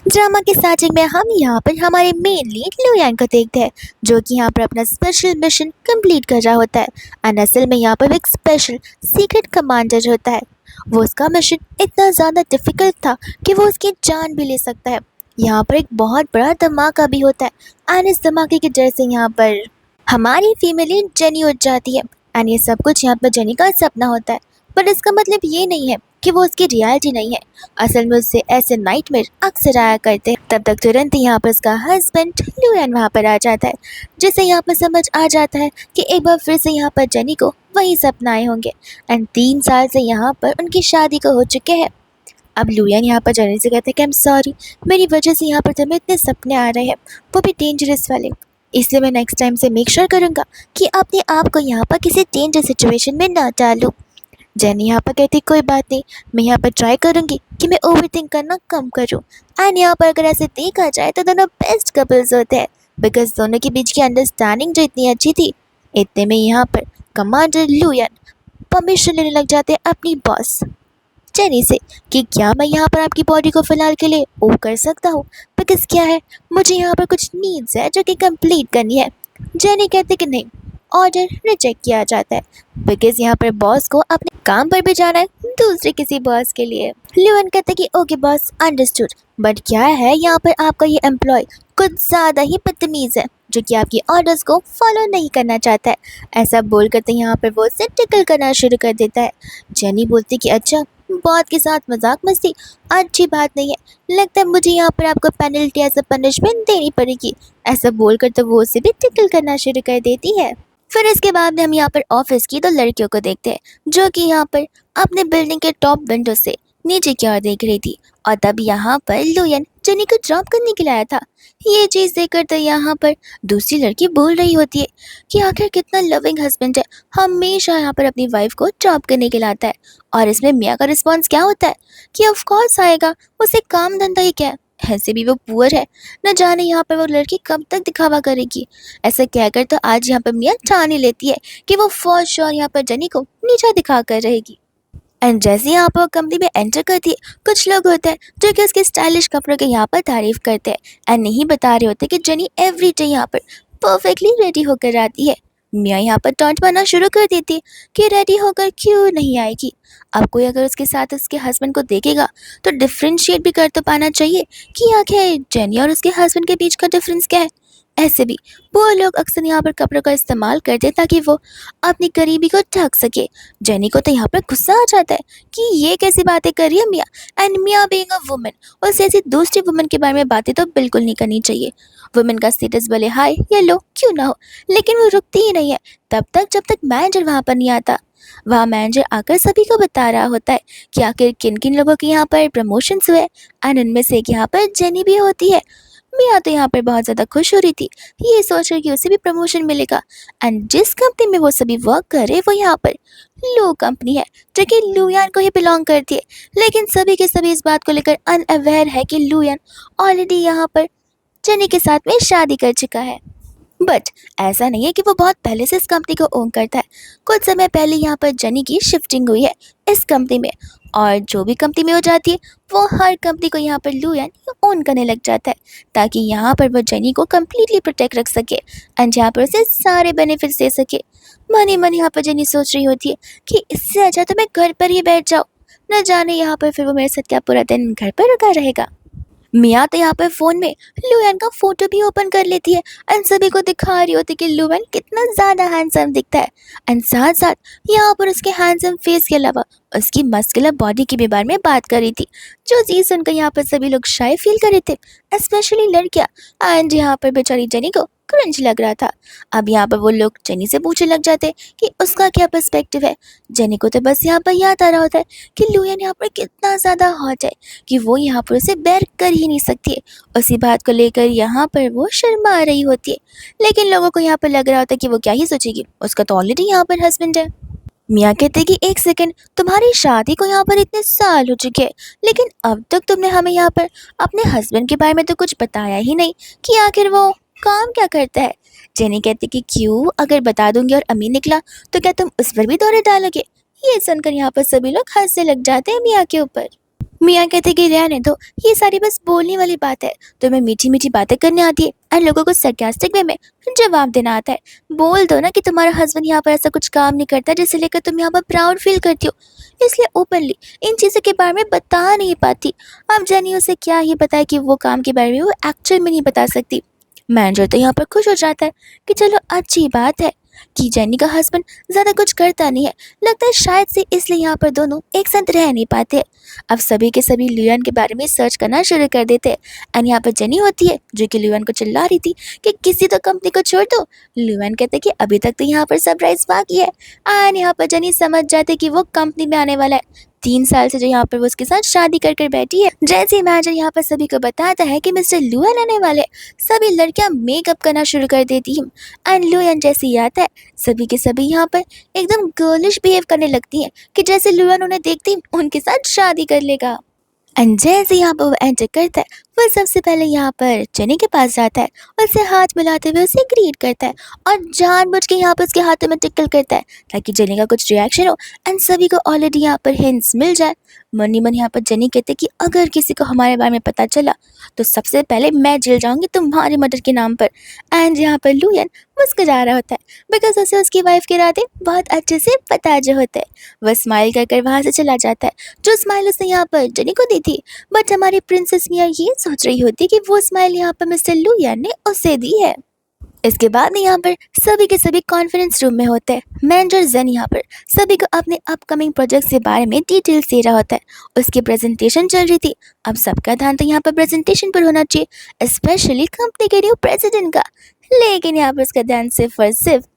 Drama के starting में हम यहाँ पर हमारे मेन लीड लुयान को देखते हैं, जो कि यहाँ पर अपना स्पेशल मिशन कंप्लीट कर रहा होता है। एंड असल में यहाँ पर एक स्पेशल सीक्रेट कमांडर होता है। वो उसका मिशन इतना ज़्यादा डिफिकल्ट था कि वो उसकी जान भी ले सकता है। यहाँ पर एक बहुत बड़ा धमाका भी होता है एंड इस धमाके की वजह से यहाँ पर हमारी फीमेल लीड जेनी उठ जाती है। एंड ये सब कुछ यहाँ पर जेनी का सपना होता है, पर इसका मतलब ये नहीं है कि वो उसकी रियलिटी नहीं है। असल में उससे ऐसे नाइटमेयर अक्सर आया करते हैं। तब तक तुरंत ही यहाँ पर उसका हस्बैंड लुयन वहाँ पर आ जाता है, जिससे यहाँ पर समझ आ जाता है कि एक बार फिर से यहाँ पर जेनी को वही सपना आए होंगे। एंड 3 साल से यहाँ पर उनकी शादी को हो चुके हैं। अब लुयन यहाँ पर जेनी से कहते हैं कि आई एम सॉरी, मेरी वजह से यहाँ पर तुम्हें इतने सपने आ रहे हैं, वो भी डेंजरस वाले। इसलिए मैं नेक्स्ट टाइम से मेक श्योर करूँगा कि अपने आप को यहाँ पर किसी डेंजर सिचुएशन में ना डालूँ। जेनी यहाँ पर कहती कोई बात नहीं, मैं यहाँ पर ट्राई करूँगी कि मैं ओवरथिंक करना कम करूँ। एंड यहाँ पर अगर ऐसे देखा जाए तो दोनों बेस्ट कपल्स होते हैं, बिकॉज दोनों के बीच की अंडरस्टैंडिंग जो इतनी अच्छी थी। इतने में यहाँ पर कमांडर लुयन परमिशन लेने लग जाते हैं अपनी बॉस जेनी से कि क्या मैं यहाँ पर आपकी बॉडी को फ़िलहाल के लिए ओ कर सकता हूँ, बिकॉज क्या है, मुझे यहाँ पर कुछ नीड्स है जो कि कंप्लीट करनी है। जेनी कहते कि नहीं, ऑर्डर रिजेक्ट किया जाता है, बिकॉज यहाँ पर बॉस को अपने काम पर भी जाना है दूसरे किसी बॉस के लिए। ल्यून कहते कि ओके बॉस, अंडरस्टूड, बट क्या है यहाँ पर आपका ये एम्प्लॉय कुछ ज़्यादा ही बदतमीज़ है, जो कि आपकी ऑर्डर्स को फॉलो नहीं करना चाहता है। ऐसा बोल करते यहाँ पर वो उससे टिकल करना शुरू कर देता है। जेनी बोलती कि अच्छा, बॉस के साथ मजाक मस्ती अच्छी बात नहीं है, लगता है मुझे यहाँ पर आपको पेनल्टी एज अ पनिशमेंट देनी पड़ेगी। ऐसा बोलकर तो वो उसे भी टिकल करना शुरू कर देती है। फिर इसके बाद हम यहाँ पर ऑफिस की 2 लड़कियों को देखते हैं, जो कि यहाँ पर अपने बिल्डिंग के टॉप विंडो से नीचे की ओर देख रही थी। और तब यहाँ पर लुयन जेनी को ड्रॉप करने के लिए आया था। ये चीज़ देखकर तो यहाँ पर दूसरी लड़की बोल रही होती है कि आखिर कितना लविंग हस्बैंड है, हमेशा यहाँ पर अपनी वाइफ को ड्रॉप करने के लिए आता है। और इसमें मियाँ का रिस्पॉन्स क्या होता है कि ऑफ कोर्स आएगा, उसे काम धंधा ही क्या है, ऐसे भी वो पुअर है, न जाने यहाँ पर वो लड़की कब तक दिखावा करेगी। ऐसा कहकर तो आज यहाँ पर मियाँ ठान ही लेती है कि वो फॉर श्योर यहाँ पर जेनी को नीचा दिखा कर रहेगी। एंड जैसे यहाँ पर कंपनी में एंटर करती है, कुछ लोग होते हैं जो कि उसके स्टाइलिश कपड़ों के यहाँ पर तारीफ करते हैं एंड नहीं बता रहे होते कि जेनी एवरीडे यहाँ पर परफेक्टली रेडी होकर आती है। मियाँ यहाँ पर टॉन्ट मारना शुरू कर देती है कि रेडी होकर क्यों नहीं आएगी। अब कोई अगर उसके साथ उसके हस्बैंड को देखेगा तो डिफ्रेंशिएट भी कर तो पाना चाहिए कि आखिर जेनी और उसके हस्बैंड के बीच का डिफरेंस क्या है। ऐसे भी वो लोग अक्सर यहाँ पर कपड़ों का इस्तेमाल करते ताकि वो अपनी करीबी को ढक सके। जेनी को तो यहाँ पर गुस्सा आ जाता है कि ये कैसी बातें कर रही है मियाँ, एंड मियाँ बीइंग अ वुमन उसे ऐसी दूसरी वुमन के बारे में बातें तो बिल्कुल नहीं करनी चाहिए। वुमेन का स्टेटस भले हाई या लो क्यों ना हो, लेकिन वो रुकती ही नहीं है तब तक जब तक मैनेजर वहाँ पर नहीं आता। वहाँ मैनेजर आकर सभी को बता रहा होता है कि आखिर किन किन लोगों के यहाँ पर प्रमोशंस हुए एंड उनमें से एक यहाँ पर जेनी भी होती है। मिया तो यहाँ पर बहुत ज़्यादा खुश हो रही थी, ये सोच रही कि उसे भी प्रमोशन मिलेगा। एंड जिस कंपनी में वो सभी वर्क कर रहे वो यहाँ पर लू कंपनी है, जो कि लुयान को ही बिलोंग करती है। लेकिन सभी के सभी इस बात को लेकर अनअवेयर है कि लुयान ऑलरेडी यहाँ पर जेनी के साथ में शादी कर चुका है। बट ऐसा नहीं है कि वो बहुत पहले से इस कंपनी को ओन करता है। कुछ समय पहले यहाँ पर जेनी की शिफ्टिंग हुई है इस कंपनी में, और जो भी कंपनी में हो जाती है वो हर कंपनी को यहाँ पर लुयन ओन करने लग जाता है, ताकि यहाँ पर वो जेनी को कम्प्लीटली प्रोटेक्ट रख सके एंड यहाँ पर उसे सारे बेनिफिट्स दे सके। मनी मन यहाँ पर जेनी सोच रही होती है कि इससे अच्छा तो मैं घर पर ही बैठ जाऊँ, न जाने यहाँ पर फिर वो मेरे साथ क्या पूरा दिन घर पर रुका रहेगा। मिया तो यहाँ पर फ़ोन में लुयन का फोटो भी ओपन कर लेती है एंड सभी को दिखा रही होती है कि लुयन कितना ज़्यादा हैंडसम दिखता है। एंड साथ साथ यहाँ पर उसके हैंडसम फेस के अलावा उसकी मस्कुलर बॉडी के भी बारे में बात कर रही थी, जो चीज़ सुनकर यहाँ पर सभी लोग शाय फील कर रहे थे, स्पेशली लड़कियाँ। एंड यहाँ पर बेचारी जेनी को क्रिंज लग रहा था। अब यहाँ पर वो लोग जेनी से पूछने लग जाते कि उसका क्या पर्सपेक्टिव है। जेनी को तो बस यहाँ पर याद आ रहा होता है कि लुयन यहाँ पर कितना ज़्यादा हॉट है कि वो यहाँ पर उसे बेर कर ही नहीं सकती है। उसी बात को लेकर यहाँ पर वो शर्मा रही होती है, लेकिन लोगों को यहाँ पर लग रहा होता है कि वो क्या ही सोचेगी, उसका तो ऑलरेडी यहाँ पर हस्बैंड है। मियाँ कहते हैं कि एक सेकंड, तुम्हारी शादी को यहाँ पर इतने साल हो चुके हैं, लेकिन अब तक तुमने हमें यहाँ पर अपने हस्बैंड के बारे में तो कुछ बताया ही नहीं कि आखिर वो काम क्या करता है। जेनी कहती कि क्यों, अगर बता दूंगी और अमीन निकला तो क्या तुम उस पर भी दौरे डालोगे। ये सुनकर यहाँ पर सभी लोग हंसने लग जाते हैं मियाँ के ऊपर। मियाँ कहते कि रहने दो, ये सारी बस बोलने वाली बात है। तुम्हें मीठी मीठी बातें करने आती है और लोगों को सरकास्टिक वे में जवाब देना आता है। बोल दो ना कि तुम्हारा हस्बैंड यहाँ पर ऐसा कुछ काम नहीं करता जिसे लेकर तुम यहाँ पर प्राउड फील करती हो, इसलिए ओपनली इन चीज़ों के बारे में बता नहीं पाती। अब जेनी उसे क्या ही बताए कि वो काम के बारे में वो एक्चुअल में नहीं बता सकती। मैनेजर तो यहाँ पर खुश हो जाता है कि चलो अच्छी बात है कि जेनी का हस्बैंड ज़्यादा कुछ करता नहीं है, लगता है शायद से इसलिए यहाँ पर दोनों एक साथ रह नहीं पाते। अब सभी के सभी लियोन के बारे में सर्च करना शुरू कर देते हैं। एंड यहाँ पर जेनी होती है जो कि लियोन को चिल्ला रही थी कि किसी तो कंपनी को छोड़ दो। लियोन कहते कि अभी तक तो यहाँ पर सरप्राइज बाकी है। एंड यहाँ पर जेनी समझ जाते कि वो कंपनी में आने वाला है। 3 साल से जो यहाँ पर वो उसके साथ शादी कर बैठी है। जैसे ही मैनेजर यहाँ पर सभी को बताता है कि मिस्टर लुयन आने वाले, सभी लड़कियां मेकअप करना शुरू कर देती हैं। एंड लुयन जैसे ही आता है, सभी के सभी यहाँ पर एकदम गर्लिश बिहेव करने लगती हैं कि जैसे लुयन उन्हें देखती उनके साथ शादी कर लेगा। एंड जैसे यहाँ पर वो एंटर करता है, वो सबसे पहले यहाँ पर जेनी के पास जाता है, उससे हाथ मिलाते हुए उसे ग्रीट करता है और जानबूझ के यहाँ पर उसके हाथों में टिकल करता है ताकि जेनी का कुछ रिएक्शन हो एंड सभी को ऑलरेडी यहाँ पर हिंट्स मिल जाए। मनी मन यहाँ पर जेनी कहते कि अगर किसी को हमारे बारे में पता चला तो सबसे पहले मैं जेल जाऊंगी तुम्हारे मर्डर के नाम पर। एंड यहाँ पर लुयन मुस्कुरा रहा होता है बिकॉज उसे उसकी वाइफ के इरादे बहुत अच्छे से पता जो होते हैं। वह स्माइल कर वहाँ से चला जाता है, जो स्माइल उसने यहाँ पर जेनी को दी थी। बट हमारी प्रिंसेस मिया ये सोच रही होती कि वो स्माइल यहाँ पर मिस्टर लुयन ने उसे दी है। इसके बाद यहाँ पर सभी के सभी कॉन्फ्रेंस रूम में होते हैं। मैनेजर जेन यहाँ पर सभी को अपने अपकमिंग प्रोजेक्ट्स के बारे में डिटेल्स दे रहा होता है। उसकी प्रेजेंटेशन चल रही थी। अब सबका ध्यान तो यहाँ पर प्रेजेंटेशन पर होना चाहिए, स्पेशली कंपनी के न्यू प्रेसिडेंट का। लेकिन यहाँ पर उसका ध्यान सिर्फ और सिर्फ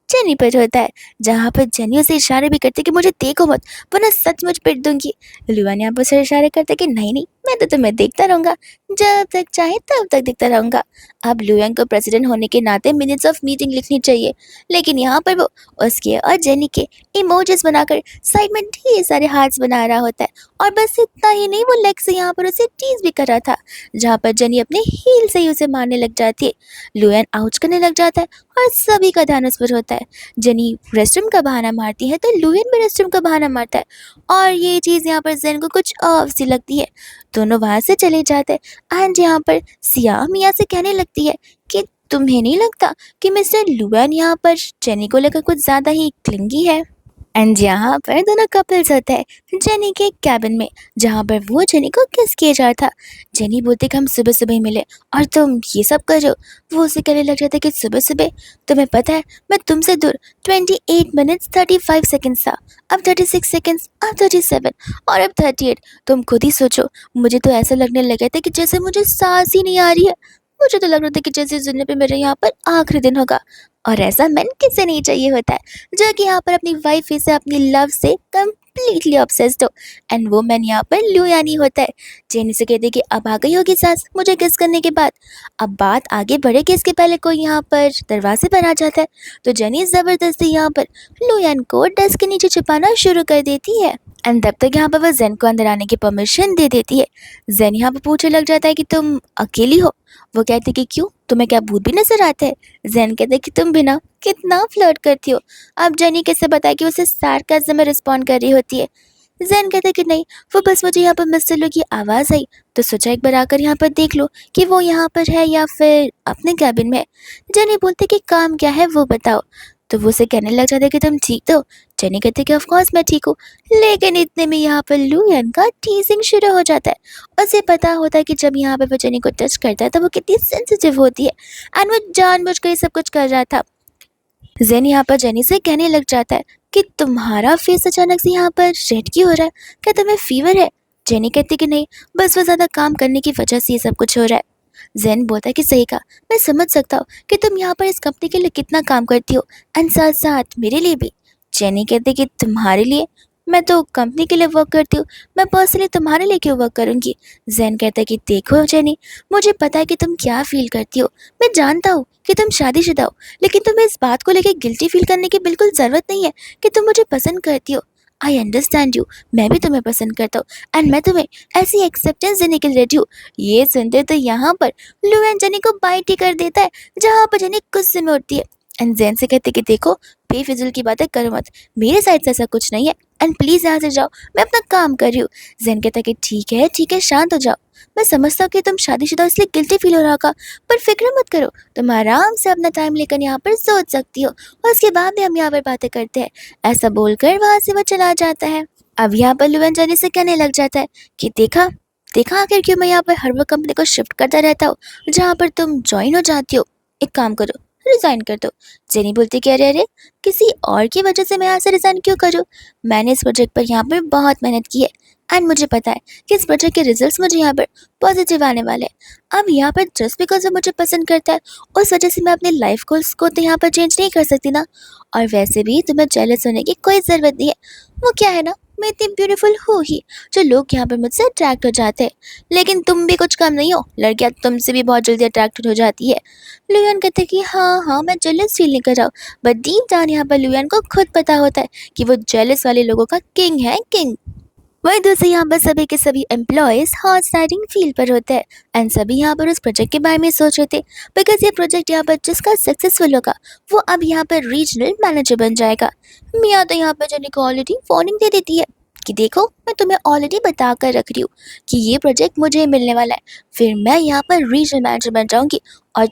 जेनी पर होता है, जहाँ पर जेनी उसे इशारे भी करते कि मुझे देखो मत वरना सचमुच पिट दूंगी। लुआन यहाँ पर उसे इशारे करते कि नहीं नहीं, मैं तो तुम्हें देखता रहूंगा, जब तक चाहे तब तक देखता रहूंगा। अब लुआन को प्रेसिडेंट होने के नाते मिनट्स ऑफ मीटिंग लिखनी चाहिए, लेकिन यहाँ पर वो उसके और जेनी के इमोजीज बनाकर साइड में ढेर सारे हार्ट्स बना रहा होता है। और बस इतना ही नहीं, वो लेग से यहाँ पर उसे टीज भी कर रहा था, जहाँ पर जेनी अपने हील से ही उसे मारने लग जाती है। लुआन आउच करने लग जाता है और सभी का ध्यान उस पर होता है। जेनी रेस्टरूम का बहाना मारती है तो लुयन भी रेस्टरूम का बहाना मारता है और ये चीज़ यहाँ पर जेन को कुछ ऑफ सी लगती है। दोनों वहाँ से चले जाते हैं एंड यहाँ पर सिया मिया से कहने लगती है कि तुम्हें नहीं लगता कि मिस्टर लुयन यहाँ पर जेनी को लेकर कुछ ज़्यादा ही क्लिंगी है। एंड यहाँ पर दोनों कपल्स होते हैं जेनी के कैबिन में, जहाँ पर वो जेनी को किस किया जा रहा था। जेनी बोलते कि हम सुबह सुबह ही मिले और तुम ये सब कर रहे हो। वो उसे कहने लग जाता कि सुबह सुबह, तुम्हें पता है मैं तुमसे दूर 28 मिनट्स 35 सेकेंड्स था, अब 36 सेकेंड्स, अब 37 और अब 38। तुम खुद ही सोचो, मुझे तो ऐसा लगने लगा था कि जैसे मुझे सांस ही नहीं आ रही है। मुझे तो लग रहा था कि जैसे इस दुनिया पे मेरे यहाँ पर आखिरी दिन होगा। और ऐसा मैन किसे नहीं चाहिए होता है जो कि यहाँ पर अपनी वाइफ से अपनी लव से कंप्लीटली ऑब्सेस्ड हो। एंड वो मैन यहाँ पर लुयानी होता है। जेनी से कहते कि अब आ गई होगी सास मुझे किस करने के बाद। अब बात आगे बढ़ेगी, इसके पहले कोई यहाँ पर दरवाजे पर आ जाता है तो जेनी ज़बरदस्ती यहाँ पर लुयान को डेस्क के नीचे छुपाना शुरू कर देती है। एंड तब तक यहाँ पर वह जेन को अंदर आने की परमिशन दे देती है। जेन यहाँ पर पूछने लग जाता है कि तुम अकेली हो। वो कहती कि क्यों, तुम्हें क्या भूत भी नजर आते हैं। जेन कहते कि तुम भी ना कितना फ्लर्ट करती हो। अब जेनी कैसे बताए कि उसे सार्काज़्म में रिस्पॉन्ड कर रही होती है। जेन कहते कि नहीं, वो बस मुझे यहाँ पर मिस्टर लू की आवाज़ आई तो सोचा एक बार आकर यहाँ पर देख लो कि वो यहाँ पर है या फिर अपने कैबिन में। जेनी बोलते कि काम क्या है वो बताओ। तो वो उसे कहने लग जाता है कि तुम ठीक तो। जेनी कहते कि ऑफकोर्स मैं ठीक हूँ। लेकिन इतने में यहाँ पर लुयन का टीजिंग शुरू हो जाता है। उसे पता होता है कि जब यहाँ पर वो जेनी को टच करता है तो वो कितनी सेंसिटिव होती है एंड वो जानबूझ कर सब कुछ कर रहा था। जेन यहाँ पर जेनी से कहने लग जाता है कि तुम्हारा फेस अचानक से यहाँ पर रेड क्यों हो रहा है, क्या तुम्हें फीवर है। जेनी कहती कि नहीं, बस वो ज़्यादा काम करने की वजह से ये सब कुछ हो रहा है। जेन बोलता है कि सही कहा, मैं समझ सकता हूँ कि तुम यहाँ पर इस कंपनी के लिए कितना काम करती हो एंड साथ साथ मेरे लिए भी। जेनी कहती कि तुम्हारे लिए, मैं तो कंपनी के लिए वर्क करती हूँ, मैं पर्सनली तुम्हारे लिए क्यों वर्क करूँगी। जेन कहता है कि देखो जेनी, मुझे पता है कि तुम क्या फील करती हो, मैं जानता हूँ कि तुम शादीशुदा हो, लेकिन तुम्हें इस बात को लेकर गिल्टी फील करने की बिल्कुल ज़रूरत नहीं है कि तुम मुझे पसंद करती हो। आई अंडरस्टैंड यू, मैं भी तुम्हें पसंद करता हूँ एंड मैं तुम्हें ऐसी एक्सेप्टेंस देने के लिए रेडी हूँ। ये सुनते तो यहाँ पर लुयन जेनी को बाइट ही कर देता है, जहाँ पर जेनी गुस्से में उठती है एंड जेन से कहते कि देखो बेफिजुल की बातें करो मत, मेरे साइड से ऐसा कुछ नहीं है, एंड प्लीज़ यहाँ से जाओ, मैं अपना काम कर रही हूँ। जैन कहता है कि ठीक है, शांत हो जाओ। मैं समझता हूँ कि तुम शादीशुदा इसलिए गिल्टी फील हो रहा होगा, पर फिक्र मत करो, तुम आराम से अपना टाइम लेकर यहाँ पर सोच सकती हो और उसके बाद भी हम यहाँ पर बातें करते हैं। ऐसा बोलकर वहाँ से वो चला जाता है। अब यहाँ पर लुएन जेनी से कहने लग जाता है कि देखा देखा आखिर क्यों मैं यहाँ पर हर वक्त कंपनी को शिफ्ट करता रहता हूँ जहाँ पर तुम ज्वाइन हो जाती हो। एक काम करो, रिजाइन कर दो। जेनी बोलती कि अरे अरे, किसी और की वजह से मैं यहाँ से रिजाइन क्यों करूँ? मैंने इस प्रोजेक्ट पर यहाँ पर बहुत मेहनत की है एंड मुझे पता है कि इस प्रोजेक्ट के रिजल्ट्स मुझे यहाँ पर पॉजिटिव आने वाले हैं। अब यहाँ पर जस्ट बिकॉज वो मुझे पसंद करता है उस वजह से मैं अपने लाइफ गोल्स को तो यहाँ पर चेंज नहीं कर सकती ना। और वैसे भी तुम्हें जेलस होने की कोई ज़रूरत नहीं है। वो क्या है ना, मैं इतनी ब्यूटीफुल हूँ ही जो लोग यहाँ पर मुझसे अट्रैक्ट हो जाते हैं। लेकिन तुम भी कुछ कम नहीं हो, लड़कियाँ तुमसे भी बहुत जल्दी अट्रैक्टेड हो जाती है। लुयान कहते कि हाँ मैं जेलस फील नहीं कर रहा हूँ, बट डीप डाउन यहाँ पर लुयान को खुद पता होता है कि वो जेलस वाले लोगों का किंग है, किंग। वहीं दूसरे यहाँ पर सभी के सभी एम्प्लॉयज़ हॉर्स राइडिंग फील्ड पर होते हैं एंड सभी यहाँ पर उस प्रोजेक्ट के बारे में सोच रहे थे बिकॉज ये प्रोजेक्ट यहाँ पर जिसका सक्सेसफुल होगा वो अब यहाँ पर रीजनल मैनेजर बन जाएगा। मियाँ तो यहाँ पर जेनी को ऑलरेडी वार्निंग दे देती है कि देखो मैं तुम्हें ऑलरेडी बता कर रख रही हूँ कि ये प्रोजेक्ट मुझे मिलने वाला है, फिर मैं यहाँ पर रीजनल मैनेजर बन जाऊँगी और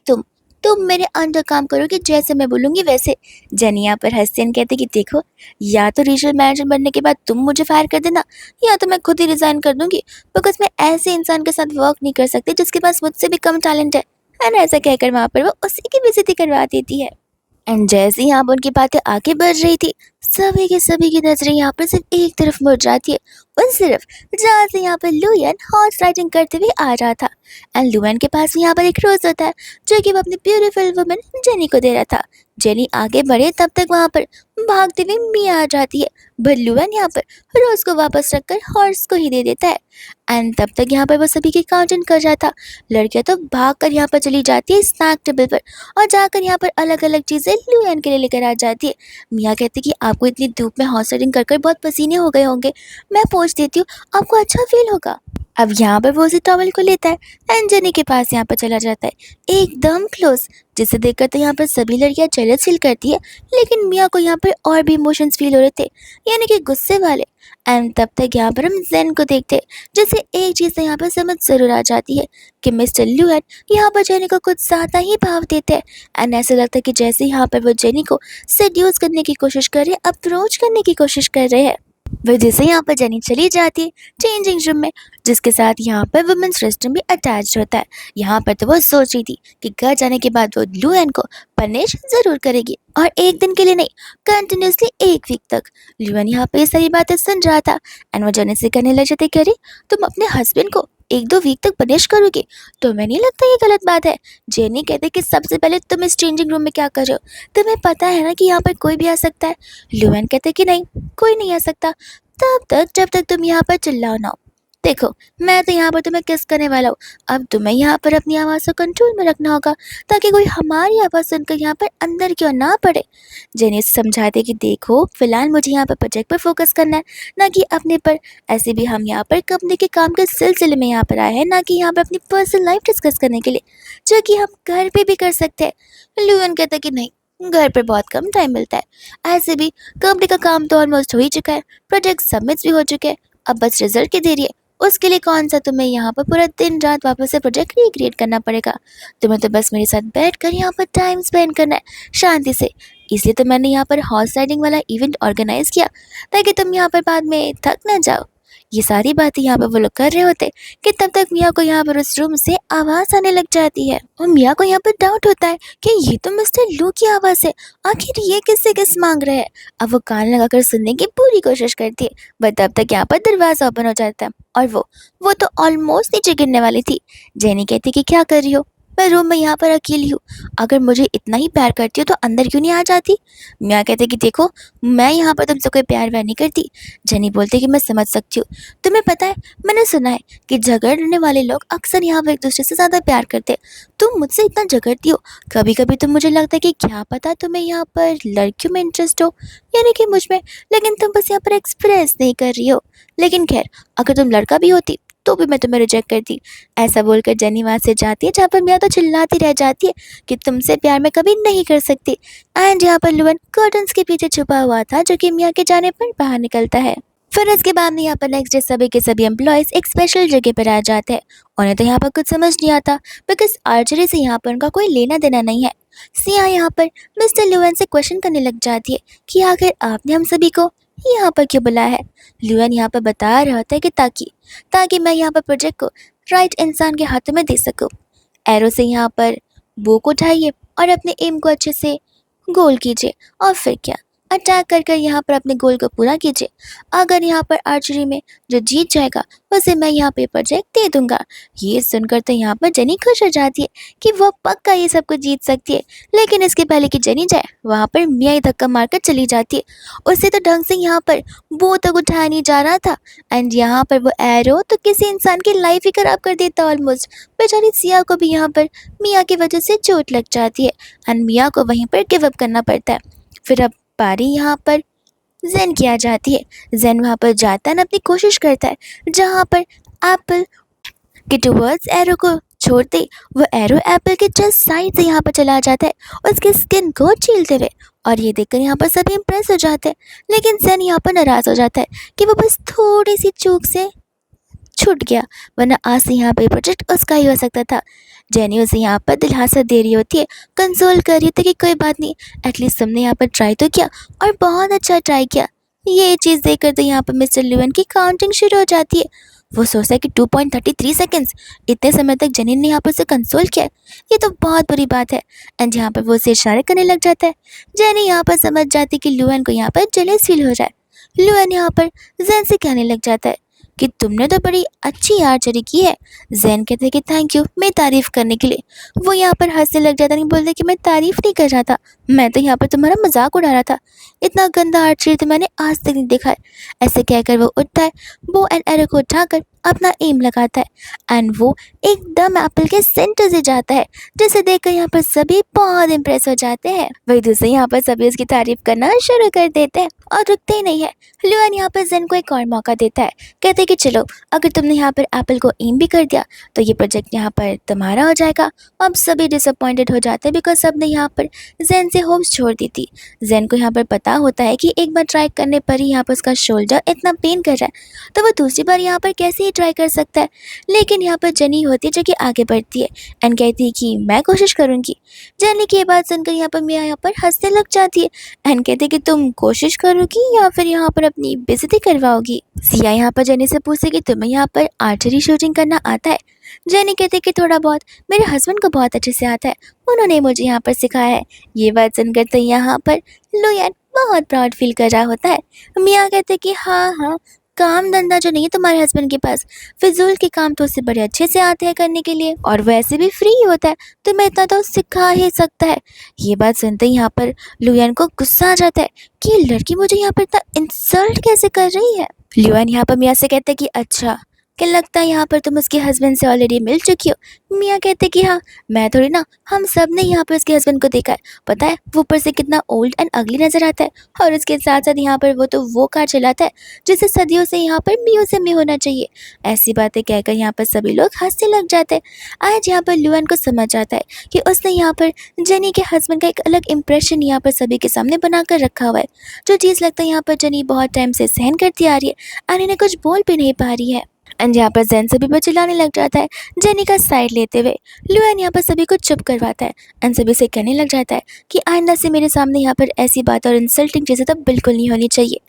तुम मेरे अंडर काम करोगे, जैसे मैं बोलूँगी वैसे। जेनी यहाँ पर हंसती है कहते कि देखो, या तो रीजनल मैनेजर बनने के बाद तुम मुझे फायर कर देना या तो मैं खुद ही रिजाइन कर दूंगी बिकॉज मैं ऐसे इंसान के साथ वर्क नहीं कर सकती जिसके पास मुझसे भी कम टैलेंट है। एंड ऐसा कहकर वहाँ पर वो उसी की बेइज्जती करवा देती है। एंड जैसे ही यहाँ पर उनकी बातें आगे बढ़ रही थी सभी की नजरें यहाँ पर सिर्फ एक तरफ मुड़ जाती है, और सिर्फ जहाँ से यहाँ पर लुयन हॉर्स राइडिंग करते हुए आ रहा था। एंड लुयन के पास यहाँ पर एक रोज होता है जो कि वो अपनी ब्यूटीफुल वुमन जेनी को दे रहा था। जेनी आगे बढ़े तब तक वहाँ पर भागते हुए मिया आ जाती है, बट लुयन यहाँ पर रोज को वापस रखकर हॉर्स को ही दे देता है। एंड तब तक यहाँ पर वो सभी की काउंटिंग कर रहा था। लड़कियां तो भाग कर यहाँ पर चली जाती है स्नैक टेबल पर और जाकर यहाँ पर अलग अलग चीज़ें लुयन के लिए लेकर आ जाती है। मियाँ कहती कि आपको इतनी धूप में हॉर्स राइडिंग कर कर बहुत पसीने हो गए होंगे, मैं पोंछ देती हूँ, आपको अच्छा फील होगा। अब यहाँ पर वो उसी टॉवल को लेता है एंड जेनी के पास यहाँ पर चला जाता है एकदम क्लोज, जिसे देखकर तो यहाँ पर सभी लड़कियाँ जेलस फील करती है, लेकिन मियाँ को यहाँ पर और भी इमोशंस फील हो रहे थे, यानी कि गुस्से वाले। एंड तब तक यहाँ पर हम जेन को देखते हैं, जिसे एक चीज़ से यहाँ पर समझ ज़रूर आ जाती है कि मिस्टर ल्यूएन यहाँ पर जेनी को कुछ ज़्यादा ही भाव देते हैं। एंड ऐसा लगता है कि जैसे यहाँ पर वो जेनी को सेड्यूस करने की कोशिश कर रहे हैं, अप्रोच करने की कोशिश कर रहे हैं। वजह से यहाँ पर जेनी चली जाती है चेंजिंग रूम में, जिसके साथ यहाँ पर वुमेन्स रेस्टरूम भी अटैच होता है। यहाँ पर तो वो सोच रही थी कि घर जाने के बाद वो लुएन को पनिश जरूर करेगी, और एक दिन के लिए नहीं, कंटिन्यूसली एक वीक तक। लुएन यहाँ पे ये सारी बातें सुन रहा था एंड वो जेनी से कहने लग जाते कि अरे तुम अपने हस्बैंड को 1-2 वीक तक पनिश करोगे, तुम्हें नहीं लगता ये गलत बात है? जेनी कहते कि सबसे पहले तुम इस चेंजिंग रूम में क्या कर रहे हो, तुम्हें पता है ना कि यहाँ पर कोई भी आ सकता है? लुएन कहते कि नहीं, कोई नहीं आ सकता तब तक जब तक तुम यहाँ पर चिल्लाओ ना। देखो, मैं तो यहाँ पर तुम्हें किस करने वाला हूँ, अब तुम्हें यहाँ पर अपनी आवाज़ को कंट्रोल में रखना होगा ताकि कोई हमारी आवाज़ सुनकर यहाँ पर अंदर क्यों ना पड़े। जेनी समझाते कि देखो फिलहाल मुझे यहाँ पर प्रोजेक्ट पर फोकस करना है, ना कि अपने पर। ऐसे भी हम यहाँ पर कंपनी के काम के सिलसिले में यहाँ पर आए हैं, ना कि यहाँ पर अपनी पर्सनल लाइफ डिस्कस करने के लिए, जो कि हम घर पे भी कर सकते हैं। लुएन कहता कि नहीं, घर पर बहुत कम टाइम मिलता है, ऐसे भी कंपनी का काम तो ऑलमोस्ट हो ही चुका है, प्रोजेक्ट सबमिट भी हो चुके हैं, अब बस रिजल्ट की देरी है। उसके लिए कौन सा तुम्हें यहाँ पर पूरा दिन रात वापस से प्रोजेक्ट रिक्रिएट करना पड़ेगा, तुम्हें तो बस मेरे साथ बैठकर यहाँ पर टाइम स्पेंड करना है शांति से। इसलिए तो मैंने यहाँ पर हॉर्स राइडिंग वाला इवेंट ऑर्गेनाइज किया ताकि तुम यहाँ पर बाद में थक ना जाओ। ये सारी बातें यहाँ पर वो लोग कर रहे होते कि तब तक मिया को यहाँ पर उस रूम से आवाज़ आने लग जाती है, और मिया को यहाँ पर डाउट होता है कि ये तो मिस्टर लू की आवाज़ है, आखिर ये किससे किस मांग रहे हैं। अब वो कान लगाकर सुनने की पूरी कोशिश करती है, बट तब तक यहाँ पर दरवाज़ा ओपन हो जाता है और वो तो ऑलमोस्ट नीचे गिरने वाली थी। जेनी कहती कि क्या कर रही हो, मैं रूम में यहाँ पर अकेली हूँ, अगर मुझे इतना ही प्यार करती हो तो अंदर क्यों नहीं आ जाती? मियाँ कहते कि देखो, मैं यहाँ पर तुमसे कोई प्यार व्यार नहीं करती। जेनी बोलते कि मैं समझ सकती हूँ, तुम्हें पता है मैंने सुना है कि झगड़ने वाले लोग अक्सर यहाँ पर एक दूसरे से ज़्यादा प्यार करते हैं। तुम मुझसे इतना झगड़ती हो, कभी कभी तो मुझे लगता है कि क्या पता तुम्हें यहाँ पर लड़कियों में इंटरेस्ट हो, यानी कि मुझ में, लेकिन तुम बस यहाँ पर एक्सप्रेस नहीं कर रही हो। लेकिन खैर, अगर तुम लड़का भी होती तो भी मैं तुम्हें रिजेक्ट करती। ऐसा बोलकर जेनी वहाँ से जाती है, जहाँ पर मिया तो चिल्लाती रह जाती है कि तुमसे प्यार मैं कभी नहीं कर सकती। एंड यहाँ पर लुअन कर्टन्स के पीछे छुपा हुआ था, जो कि मिया के जाने पर बाहर निकलता है। फिर इसके बाद में यहाँ पर नेक्स्ट डे सभी के सभी एम्प्लॉयज़ एक स्पेशल जगह पर आ जाते हैं। उन्हें तो यहाँ पर कुछ समझ नहीं आता, बिकॉज आर्चरी से यहाँ पर उनका कोई लेना देना नहीं है। सिया यहाँ पर मिस्टर ल्यूएन से क्वेश्चन करने लग जाती है कि आखिर आपने हम सभी को यहाँ पर क्यों बुलाया है। ल्यूएन यहाँ पर बता रहा होता है कि ताकि मैं यहाँ पर प्रोजेक्ट को राइट इंसान के हाथों में दे सकूँ। एरो से यहाँ पर बो को उठाइए और अपने एम को अच्छे से गोल कीजिए, और फिर क्या, अटैक कर यहाँ पर अपने गोल को पूरा कीजिए। अगर यहाँ पर आर्चरी में जो जीत जाएगा उसे मैं यहाँ पे प्रोजेक्ट दे दूंगा। ये सुनकर तो यहाँ पर जेनी खुश हो जाती है कि वो पक्का ये सब कुछ जीत सकती है। लेकिन इसके पहले कि जेनी जाए, वहाँ पर मिया ही धक्का मारकर चली जाती है। उससे तो ढंग से यहाँ पर वो तक उठाया नहीं जा रहा था, एंड यहाँ पर वो एरो तो किसी इंसान की लाइफ ही खराब कर देता ऑलमोस्ट। बेचारी सिया को भी यहाँ पर मिया की वजह से चोट लग जाती है, एंड मिया को वहीं पर गिव अप करना पड़ता है। फिर अब पारी यहाँ पर जेन की आ जाती है। जेन वहाँ पर जाता है, अपनी कोशिश करता है, जहाँ पर एप्पल के टूवर्ड्स एरो को छोड़ते वो एरो एप्पल के जस्ट साइड से यहाँ पर चला जाता है, उसकी स्किन को छीलते हुए। और ये देखकर यहाँ पर सभी इम्प्रेस हो जाते हैं। लेकिन जेन यहाँ पर नाराज़ हो जाता है कि वो बस थोड़ी सी चूक से छूट गया, वरना आज से यहाँ पे प्रोजेक्ट उसका ही हो सकता था। जेनी उसे यहाँ पर दिलासा दे रही होती है, कंसोल कर रही होती है कि कोई बात नहीं, एटलीस्ट तुमने यहाँ पर ट्राई तो किया और बहुत अच्छा ट्राई किया। ये चीज़ देखकर तो यहाँ पर मिस्टर ल्यूएन की काउंटिंग शुरू हो जाती है। वो सोचता है कि 2.33 सेकेंड्स, इतने समय तक जेनी ने यहाँ पर उसे कंसोल किया, ये तो बहुत बुरी बात है। एंड यहाँ पर वो उसे इशारे करने लग जाता है। जेनी यहाँ पर समझ जाती कि ल्यूएन को यहाँ पर जेलस फील हो रहा है। ल्यूएन यहाँ पर जेन से कहने लग जाता है कि तुमने तो बड़ी अच्छी आर्चरी की है। जैन कहते हैं कि थैंक यू मेरी तारीफ़ करने के लिए। वो यहाँ पर हंसने लग जाता है, बोलते कि मैं तारीफ़ नहीं कर रहा था, मैं तो यहाँ पर तुम्हारा मजाक उड़ा रहा था। इतना गंदा आर्चरी तो मैंने आज तक नहीं देखा है। ऐसे कहकर वो उठता है, बो एंड एरो को उठाकर अपना एम लगाता है, एंड वो एकदम एप्पल के सेंटर से जाता है, जिसे देखकर यहाँ पर सभी बहुत इम्प्रेस हो जाते हैं। वही दूसरे यहाँ पर सभी उसकी तारीफ करना शुरू कर देते हैं और रुकते ही नहीं है। ल्यूएन यहाँ पर जेन को एक और मौका देता है, कहते कि चलो अगर तुमने यहाँ पर एप्पल को एम भी कर दिया तो ये प्रोजेक्ट यहाँ पर तुम्हारा हो जाएगा। अब सभी डिसअपॉइंटेड हो जाते हैं, बिकॉज सबने यहाँ पर जेन से होप्स छोड़ दी थी। जेन को यहाँ पर पता होता है कि एक बार ट्राई करने पर ही यहाँ पर उसका शोल्डर इतना पेन कर रहा है, तो वो दूसरी बार यहाँ पर कैसे ही ट्राई कर सकता है। लेकिन यहाँ पर जेनी होती है जो कि आगे बढ़ती है एंड कहती है कि मैं कोशिश करूँगी। जेनी की बात सुनकर यहाँ पर मिया यहाँ पर हंसने लग जाती है एंड कहती है कि तुम कोशिश करोगी या फिर यहाँ पर अपनी बेइज्जती करवाओगी। सिया यहाँ पर जेनी से पूछती कि तुम्हें यहाँ पर आर्चरी शूटिंग करना आता है। जेनी कहती कि थोड़ा बहुत मेरे हस्बैंड को बहुत अच्छे से आता है, उन्होंने मुझे यहाँ पर सिखाया है। ये बात सुनकर तो यहाँ पर ल्यूएन बहुत प्राउड फील कर रहा होता है। मिया कहते कि हाँ हाँ, काम धंधा जो नहीं है तुम्हारे हस्बैंड के पास, फिजूल के काम तो उससे बड़े अच्छे से आते हैं करने के लिए, और वैसे भी फ्री होता है, तो मैं इतना तो सिखा ही सकता है। ये बात सुनते ही यहाँ पर ल्यूएन को गुस्सा आ जाता है कि ये लड़की मुझे यहाँ पर इतना इंसल्ट कैसे कर रही है। ल्यूएन यहाँ पर मिया से कहते कि अच्छा, क्या लगता है यहाँ पर तुम उसके हस्बैंड से ऑलरेडी मिल चुकी हो। मिया कहते कि हाँ, मैं थोड़ी ना, हम सब ने यहाँ पर उसके हस्बैंड को देखा है। पता है वो ऊपर से कितना ओल्ड एंड अगली नजर आता है, और उसके साथ साथ यहाँ पर वो तो वो कार चलाता है जिसे सदियों से यहाँ पर मियों से मी होना चाहिए। ऐसी बातें कहकर यहाँ पर सभी लोग हंसने लग जाते हैं। आज यहाँ पर ल्यूएन को समझ आता है कि उसने यहाँ पर जेनी के हस्बैंड का एक अलग इंप्रेशन यहाँ पर सभी के सामने बना कर रखा हुआ है, जो चीज़ लगता है यहाँ पर जेनी बहुत टाइम से सहन करती आ रही है और इन्हें कुछ बोल भी नहीं पा रही है। एंड यहाँ पर जेन सभी पर चिल्लाने लग जाता है, जेनी का साइड लेते हुए। ल्यूएन यहाँ पर सभी को चुप करवाता है एंड सभी से कहने लग जाता है कि आइंदा से मेरे सामने यहाँ पर ऐसी बात और इंसल्टिंग चीज़ें तो बिल्कुल नहीं होनी चाहिए।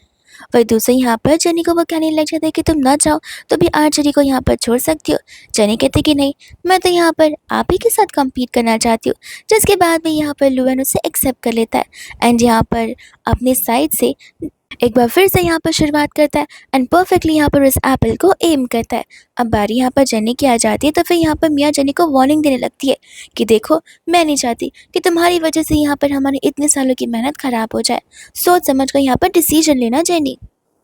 वही दूसरे यहाँ पर जेनी को वो कहने लग जाता है कि तुम ना चाहो तो भी आर्चरी को यहाँ पर छोड़ सकती हो। जेनी कहती कि नहीं, मैं तो यहाँ पर आप ही के साथ कम्पीट करना चाहती हूँ, जिसके बाद में यहाँ पर ल्यूएन उसे एक्सेप्ट कर लेता है एंड यहाँ पर अपने साइड से एक बार फिर से यहाँ पर शुरुआत करता है एंड परफेक्टली यहाँ पर उस एप्पल को एम करता है। अब बारी यहाँ पर जेनी की आ जाती है, तो फिर यहाँ पर मिया जेनी को वार्निंग देने लगती है कि देखो, मैं नहीं चाहती कि तुम्हारी वजह से यहाँ पर हमारी इतने सालों की मेहनत खराब हो जाए। सोच समझ कर यहाँ पर डिसीजन लेना जेनी।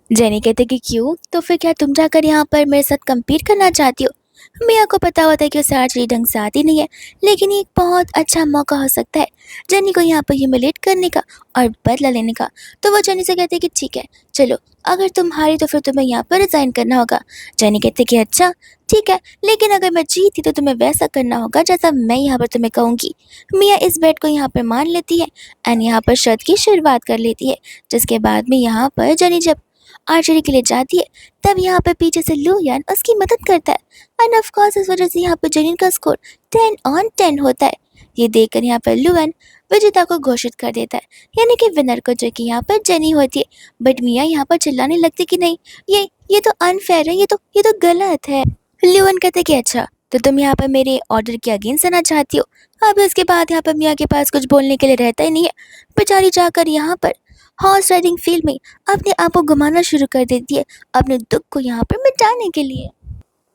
जेनी कहते कि क्यों, तो फिर क्या तुम जाकर यहाँ पर मेरे साथ कम्पीट करना चाहती हो। मिया को पता होता है कि उसे आर्चरी ढंग से आती नहीं है, लेकिन ये एक बहुत अच्छा मौका हो सकता है जेनी को यहाँ पर ह्यूमिलेट करने का और बदला लेने का। तो वो जेनी से कहते हैं कि ठीक है, चलो, अगर तुम हारी तो फिर तुम्हें यहाँ पर रिजाइन करना होगा। जेनी कहते हैं कि अच्छा ठीक है, लेकिन अगर मैं जीती तो तुम्हें वैसा करना होगा जैसा मैं यहाँ पर तुम्हें कहूँगी। मिया इस बेट को यहाँ पर मान लेती है एंड यहाँ पर शर्त की शुरुआत कर लेती है, जिसके बाद में यहाँ पर जेनी जब आर्चरी के लिए जाती है तब यहाँ पे पीछे से लू यान उसकी मदद करता है एंड ऑफ कोर्स इस वजह से यहाँ पे जेनिन का स्कोर 10/10 होता है। ये देखकर यहाँ पर लुएन विजेता को घोषित कर देता है, यानी कि विनर को, जो कि यहाँ पर जेनी होती है। बट मिया यहाँ पर चिल्लाने लगती कि नहीं, ये तो अनफेयर है, ये तो गलत है। लुएन कहते कि अच्छा, तो तुम यहाँ पर मेरे ऑर्डर के अगेंस्ट आना चाहती हो। अब इसके बाद यहाँ पर मिया के पास कुछ बोलने के लिए रहता ही नहीं है। बेचारी जाकर यहाँ पर हॉर्स राइडिंग फील्ड में अपने आप को घुमाना शुरू कर देती है, अपने दुख को यहाँ पर मिटाने के लिए।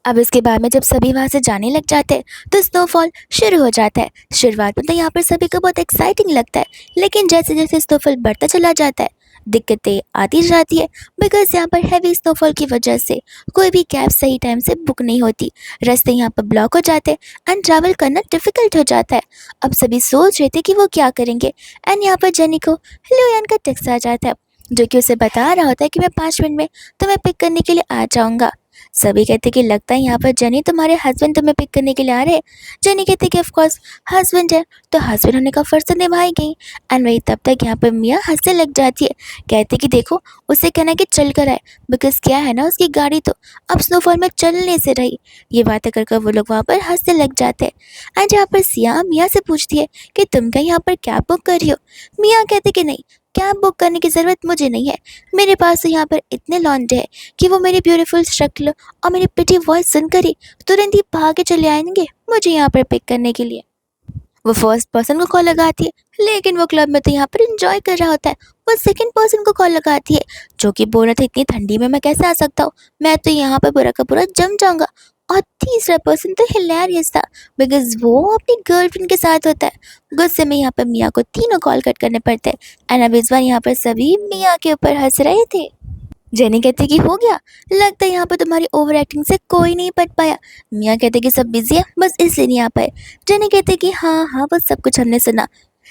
अब इसके बाद में जब सभी वहाँ से जाने लग जाते हैं तो स्नोफॉल शुरू हो जाता है। शुरुआत में तो यहाँ पर सभी को बहुत एक्साइटिंग लगता है, लेकिन जैसे जैसे स्नोफॉल बढ़ता चला जाता है दिक्कतें आती जाती है, बिकॉज यहाँ पर हैवी स्नोफॉल की वजह से कोई भी कैब सही टाइम से बुक नहीं होती, रास्ते यहाँ पर ब्लॉक हो जाते हैं एंड ट्रैवल करना डिफिकल्ट हो जाता है। अब सभी सोच रहे थे कि वो क्या करेंगे एंड यहाँ पर जेनी को लुयान का टेक्स्ट आ जाता है, जो कि उसे बता रहा होता है कि मैं 5 मिनट में तुम्हें पिक करने के लिए आ जाऊँगा। सभी कहते कि लगता है यहाँ पर जेनी तुम्हारे हस्बैंड तुम्हें पिक करने के लिए आ रहे हैं। जेनी कहते कि ऑफ कोर्स हस्बैंड है तो हस्बैंड होने का फर्ज तो निभाई गई। एंड वही तब तक यहाँ पर मिया हंसने लग जाती है, कहते कि देखो उसे कहना कि चल कर आए, बिकॉज क्या है ना, उसकी गाड़ी तो अब स्नोफॉल में चलने से रही। ये बातें कर कर वो लोग वहाँ पर हंसने लग जाते हैं। एंड यहाँ पर सिया मिया से पूछती है कि तुम क्या यहाँ पर कैब बुक कर रही हो। मिया कहते कि नहीं, कैब बुक करने की ज़रूरत मुझे नहीं है, मेरे पास तो यहाँ पर इतने लॉन्डे हैं कि वो मेरी ब्यूटीफुल शक्ल और मेरी पिटी वॉइस सुनकर ही तुरंत ही भागे चले आएंगे मुझे यहाँ पर पिक करने के लिए। वो फर्स्ट पर्सन को कॉल लगाती है, लेकिन वो क्लब में तो यहाँ पर एंजॉय कर रहा होता है। वो सेकंड पर्सन को कॉल लगाती है, जो कि बोल रहा था इतनी ठंडी में मैं कैसे आ सकता हूँ, मैं तो यहाँ पर पूरा का पूरा जम जाऊंगा। और तीसरा पर्सन तो हिलेरियस था, बिकॉज वो अपनी गर्लफ्रेंड के साथ होता है। गुस्से में यहाँ पर मिया को तीनों कॉल कट करने पड़ते हैं एंड अब इस बार यहाँ पर सभी मिया के ऊपर हंस रहे थे। जेनी कहते कि हो गया, लगता है यहाँ पर तुम्हारी ओवर एक्टिंग से कोई नहीं पट पाया। मियाँ कहते कि सब बिजी है, बस इसलिए नहीं आ पाए। जेनी कहते कि हाँ हाँ, बस सब कुछ हमने सुना।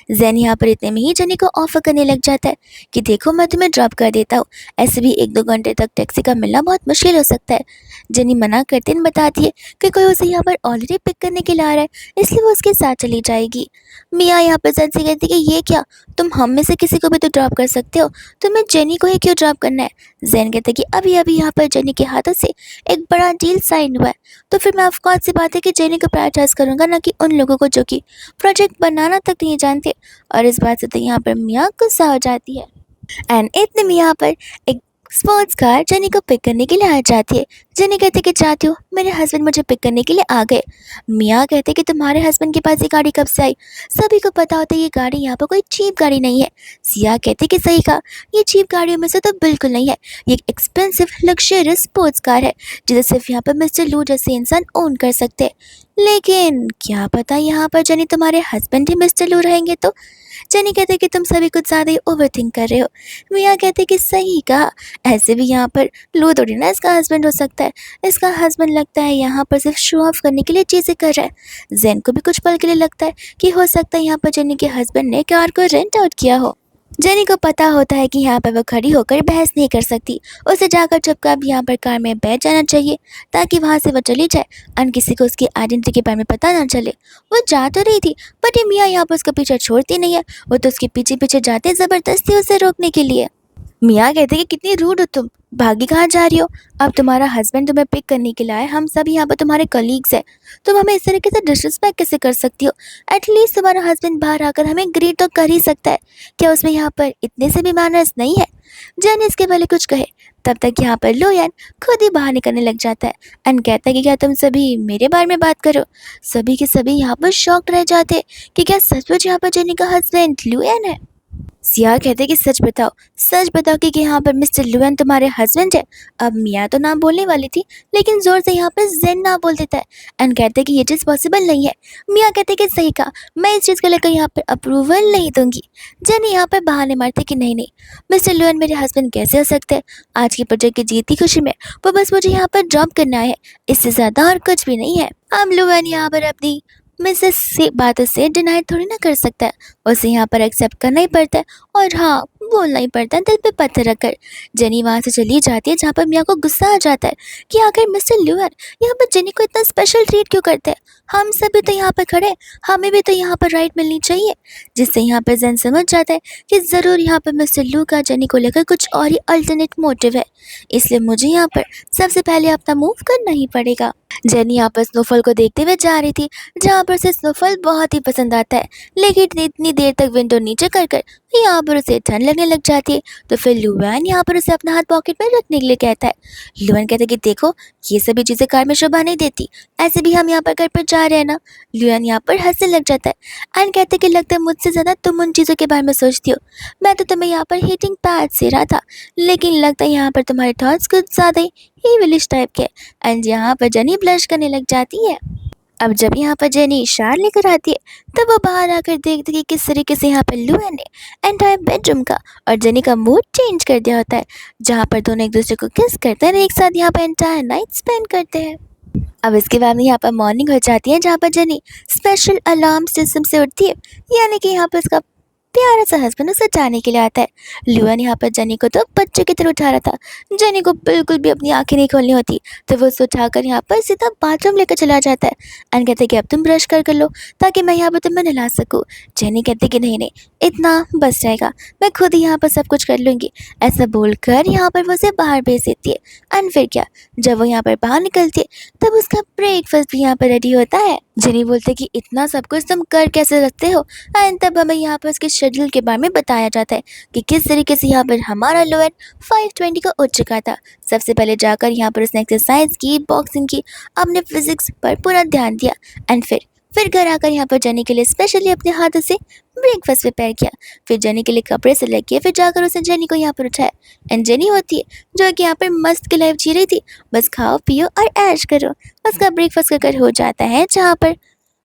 जैन यहाँ पर इतने में ही जेनी को ऑफर करने लग जाता है कि देखो मैं तुम्हें ड्रॉप कर देता हूँ, ऐसे भी 1-2 घंटे तक टैक्सी का मिलना बहुत मुश्किल हो सकता है। जेनी मना करते हुए बताती है कि कोई उसे यहाँ पर ऑलरेडी पिक करने के लिए आ रहा है, इसलिए वो उसके साथ चली जाएगी। मिया यहाँ पर जैन से कहती है कि ये क्या, तुम हम में से किसी को भी तो ड्रॉप कर सकते हो, तुम्हें जेनी को ही क्यों ड्रॉप करना है। जैन कहते कि अभी अभी यहाँ पर जेनी के हाथों से एक बड़ा डील साइन हुआ है, तो फिर मैं ऑफकोर्स सी बात है कि जेनी को प्रायोरिटाइज करूँगा, ना कि उन लोगों को जो कि प्रोजेक्ट बनाना तक नहीं जानते। और इस बात से तो यहाँ पर मिया गुस्सा हो जाती है एंड इतने में यहाँ पर एक स्पोर्ट्स कार जेनी को पिक करने के लिए आ जाती है। जेनी कहते कि चाहती हूँ, मेरे हस्बैंड मुझे पिक करने के लिए आ गए। मिया कहते कि तुम्हारे हस्बैंड के पास ये गाड़ी कब से आई, सभी को पता होता है ये गाड़ी यहाँ पर कोई चीप गाड़ी नहीं है। सिया कहते कि सही कहा, ये चीप गाड़ियों में से तो बिल्कुल नहीं है, ये एक एक्सपेंसिव लग्जरियस स्पोर्ट्स कार है जिसे सिर्फ यहाँ पर मिस्टर लू जैसे इंसान ओन कर सकते हैं। लेकिन क्या पता यहाँ पर जेनी तुम्हारे हस्बैंड ही मिस्टर लू रहेंगे तो। जेनी कहते कि तुम सभी कुछ ज़्यादा ही ओवर थिंक कर रहे हो। मिया कहते कि सही कहा, ऐसे भी यहाँ पर लू थोड़ी ना इसका हस्बैंड हो सकता है, इसका हस्बैंड लगता है यहाँ पर सिर्फ शो ऑफ करने के लिए चीज़ें कर रहा है। जेन को भी कुछ पल के लिए लगता है कि हो सकता है यहाँ पर जेनी के हस्बैंड ने कार को रेंट आउट किया हो। जेनी को पता होता है कि यहाँ पर वो खड़ी होकर बहस नहीं कर सकती, उसे जाकर चुपचाप यहाँ पर कार में बैठ जाना चाहिए ताकि वहाँ से वो चली जाए और किसी को उसकी आइडेंटिटी के बारे में पता ना चले। वो जा तो रही थी, बट ये मिया यहाँ पर उसका पीछा छोड़ती नहीं है, वो तो उसके पीछे पीछे जाते ज़बरदस्ती उसे रोकने के लिए। मिया कहते कि कितनी रूड हो तुम, भागी कहाँ जा रही हो, अब तुम्हारा हस्बैंड तुम्हें पिक करने के लिए आए, हम सब यहाँ पर तुम्हारे कलीग्स हैं, तुम हमें इस तरीके से डिसरिस्पेक्ट कैसे कर सकती हो। एटलीस्ट तुम्हारा हस्बैंड बाहर आकर हमें ग्रीट तो कर ही सकता है, क्या उसमें यहाँ पर इतने से भी मैनर्स नहीं है। जैन इसके पहले कुछ कहे तब तक यहाँ पर लुयान खुद ही बाहर निकलने लग जाता है एंड कहता है कि क्या तुम सभी मेरे बारे में बात करो। सभी के सभी यहाँ पर शॉक्ड रह जाते कि क्या सचमुच यहाँ पर जेनी का हस्बैंड लुयान है। सिया कहते कि सच बताओ कि यहाँ पर मिस्टर लुएन तुम्हारे हस्बैंड है। अब मियाँ तो ना बोलने वाली थी, लेकिन जोर से यहाँ पर जेन ना बोल देता है एंड कहते कि ये चीज़ पॉसिबल नहीं है। मियाँ कहते कि सही कहा, मैं इस चीज़ को लेकर यहाँ पर अप्रूवल नहीं दूंगी। जेनी यहाँ पर बहाने मारते कि नहीं नहीं, मिस्टर लुएन मेरे हस्बैंड कैसे हो सकते हैं। आज की प्रोजेक्ट की जीत की खुशी में वो बस मुझे यहाँ पर ड्रॉप करना है, इससे ज़्यादा और कुछ भी नहीं है। अब लुएन यहाँ पर अपनी मिसेस से बातों से डिनाई थोड़ी ना कर सकता है, उसे यहाँ पर एक्सेप्ट करना ही पड़ता है और हाँ, बोलना ही पड़ता है दिल पे पत्थर रखकर। जेनी वहाँ से चली जाती है, जहाँ पर मियाँ को गुस्सा आ जाता है कि आखिर मिस्टर ल्यूअर यहाँ पर जेनी को इतना स्पेशल ट्रीट क्यों करते हैं। हम सभी तो यहाँ पर खड़े, हमें भी तो यहाँ पर राइट मिलनी चाहिए। जिससे यहाँ पर जेन समझ जाता है कि ज़रूर यहाँ पर मिस्टर लू का जेनी को लेकर कुछ और ही अल्टरनेट मोटिव है, इसलिए मुझे यहाँ पर सबसे पहले अपना मूव करना ही पड़ेगा। जेनी यहाँ पर स्नोफॉल को देखते हुए जा रही थी, जहाँ पर उसे स्नोफॉल बहुत ही पसंद आता है, लेकिन इतनी देर तक विंडो नीचे कर कर यहाँ पर उसे ठंड लगने लग जाती है। तो फिर लुआन यहाँ पर उसे अपना हाथ पॉकेट में रखने के लिए कहता है। लुआन कहता है कि देखो, ये सभी चीज़ें कार में शोभा नहीं देती, ऐसे भी हम यहाँ पर घर पर जा रहे हैं ना। लुआन यहाँ पर हंसने लग जाता है एंड कहते कि लगता है मुझसे ज़्यादा तुम उन चीज़ों के बारे में सोचती हो। मैं तो तुम्हें यहाँ पर हीटिंग पैड से रहा था, लेकिन लगता है यहाँ पर तुम्हारे थॉट्स कुछ ज़्यादा ही विलिश टाइप के। एंड यहाँ पर जेनी ब्लश करने लग जाती है। अब जब यहाँ पर जेनी शार लेकर आती है, तब वो बाहर आकर देखती है कि किस तरीके से यहाँ पर लुआन ने एंटायर बेडरूम का और जेनी का मूड चेंज कर दिया होता है, जहाँ पर दोनों एक दूसरे को किस करते हैं और एक साथ यहाँ पर एंटायर नाइट स्पेंड करते हैं। अब इसके बाद में यहाँ पर मॉर्निंग हो जाती है, जहाँ पर जेनी स्पेशल अलार्म सिस्टम से उठती है, यानी कि यहाँ पर उसका प्यारा सा हस्बैंड उसे जाने के लिए आता है। लुआन यहाँ पर जेनी को तो बच्चे की तरह उठा रहा था, जेनी को बिल्कुल भी अपनी आंखें नहीं खोलनी होती, तो वो उसे उठाकर यहाँ पर सीधा बाथरूम लेकर चला जाता है एंड कहते कि अब तुम ब्रश कर लो ताकि मैं यहाँ पर तुम्हें नहला सकूँ। जेनी कहती कि नहीं नहीं, इतना बस जाएगा, मैं खुद ही यहाँ पर सब कुछ कर लूँगी। ऐसा बोलकर यहाँ पर वो उसे बाहर भेज देती है एंड फिर क्या, जब वो यहाँ पर बाहर निकलती है तब उसका ब्रेकफास्ट भी यहाँ पर रेडी होता है। जेनी बोलते कि इतना सब कुछ तुम कर कैसे सकते हो, एंड तब हमें यहाँ पर उसके शेड्यूल के बारे में बताया जाता है कि किस तरीके से यहाँ पर हमारा लोअर 520 का उठ चुका था। सबसे पहले जाकर यहाँ पर उसने एक्सरसाइज की, बॉक्सिंग की, अपने फिजिक्स पर पूरा ध्यान दिया एंड फिर घर आकर यहाँ पर जेनी के लिए स्पेशली अपने हाथों से ब्रेकफास्ट प्रिपेयर किया। फिर जेनी के लिए कपड़े सेलेक्ट किए, फिर जाकर उसने जेनी को यहाँ पर उठाया एंड जेनी होती है जो कि यहाँ पर मस्त की लाइफ जी रही थी, बस खाओ पियो और ऐश करो। उसका ब्रेकफास्ट का कर हो जाता है, जहाँ पर